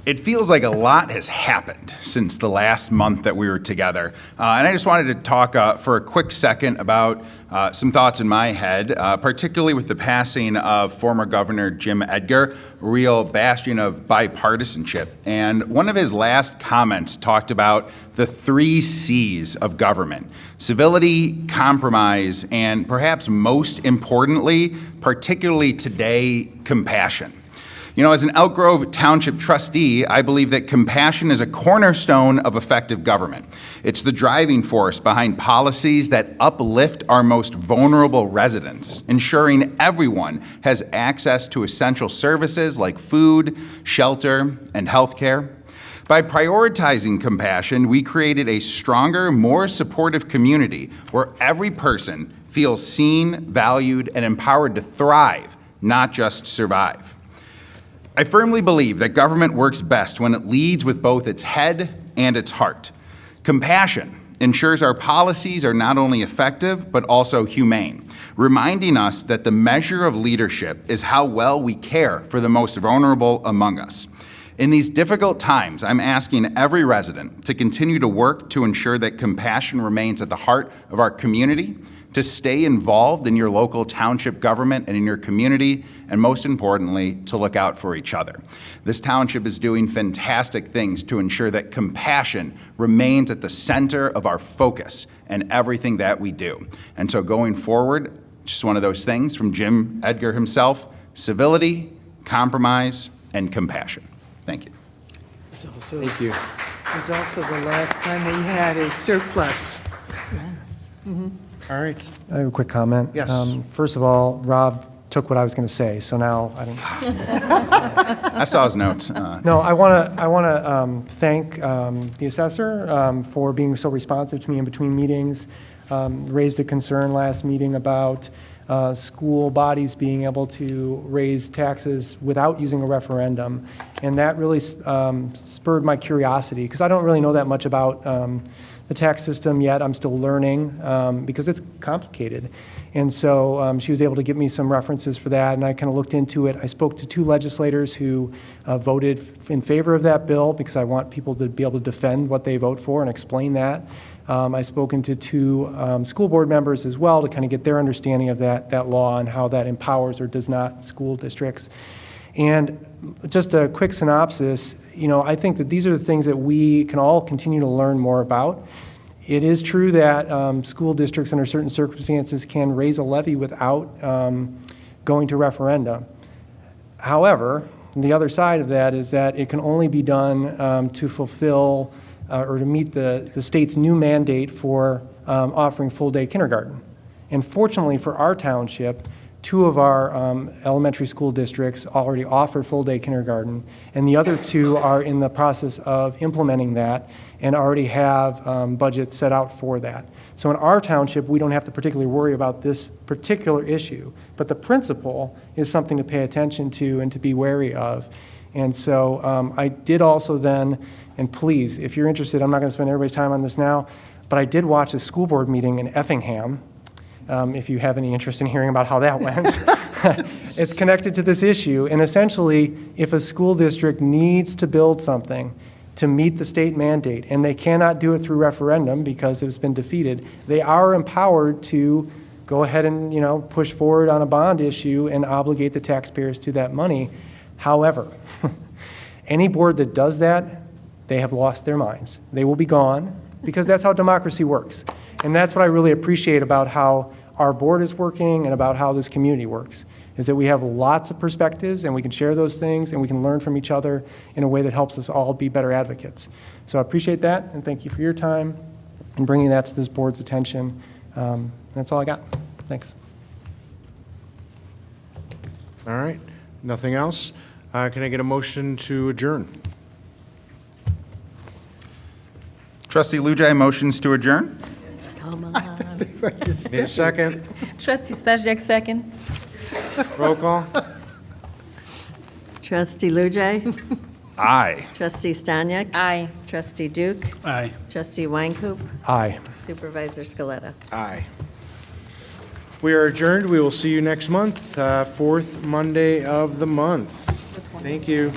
It feels like a lot has happened since the last month that we were together. And I just wanted to talk for a quick second about some thoughts in my head, particularly with the passing of former Governor Jim Edgar, a real bastion of bipartisanship. And one of his last comments talked about the 3 C's of government: civility, compromise, and perhaps most importantly, particularly today, compassion. You know, as an Elk Grove Township trustee, I believe that compassion is a cornerstone of effective government. It's the driving force behind policies that uplift our most vulnerable residents, ensuring everyone has access to essential services like food, shelter, and health care. By prioritizing compassion, we created a stronger, more supportive community where every person feels seen, valued, and empowered to thrive, not just survive. I firmly believe that government works best when it leads with both its head and its heart. Compassion ensures our policies are not only effective, but also humane, reminding us that the measure of leadership is how well we care for the most vulnerable among us. In these difficult times, I'm asking every resident to continue to work to ensure that compassion remains at the heart of our community, to stay involved in your local township government and in your community, and most importantly, to look out for each other. This township is doing fantastic things to ensure that compassion remains at the center of our focus and everything that we do. And so going forward, just one of those things from Jim Edgar himself: civility, compromise, and compassion. Thank you. Thank you. It was also the last time they had a surplus. All right. I have a quick comment. Yes. First of all, Rob took what I was going to say, so now I don't. I saw his notes. No, I want to thank the assessor for being so responsive to me in between meetings. raised a concern last meeting about school bodies being able to raise taxes without using a referendum. And that really spurred my curiosity, because I don't really know that much about the tax system yet. I'm still learning because it's complicated. And so she was able to give me some references for that, and I kind of looked into it. I spoke to 2 legislators who voted in favor of that bill, because I want people to be able to defend what they vote for and explain that. I've spoken to 2 school board members as well to kind of get their understanding of that law and how that empowers or does not school districts. And just a quick synopsis, I think that these are the things that we can all continue to learn more about. It is true that school districts under certain circumstances can raise a levy without going to referenda. However, the other side of that is that it can only be done to fulfill or to meet the state's new mandate for offering full-day kindergarten. And fortunately for our township, 2 of our elementary school districts already offer full-day kindergarten, and the other 2 are in the process of implementing that and already have budgets set out for that. So in our township, we don't have to particularly worry about this particular issue, but the principle is something to pay attention to and to be wary of. And so I did also then, and please, if you're interested, I'm not going to spend everybody's time on this now, but I did watch a school board meeting in Effingham, if you have any interest in hearing about how that went. It's connected to this issue, and essentially, if a school district needs to build something to meet the state mandate, and they cannot do it through referendum because it's been defeated, they are empowered to go ahead and, push forward on a bond issue and obligate the taxpayers to that money. However, any board that does that, they have lost their minds. They will be gone, because that's how democracy works. And that's what I really appreciate about how our board is working and about how this community works, is that we have lots of perspectives and we can share those things and we can learn from each other in a way that helps us all be better advocates. So I appreciate that, and thank you for your time and bringing that to this board's attention. That's all I got. Thanks. All right, nothing else? Can I get a motion to adjourn? Trustee Lujai motions to adjourn. Come on. Need a second? Trustee Stashak, second. Roll call? Trustee Lujai. Aye. Trustee Stanyek. Aye. Trustee Duke. Aye. Trustee Weincoop. Aye. Supervisor Scaletta. Aye. We are adjourned. We will see you next month, 4th Monday of the month. Thank you.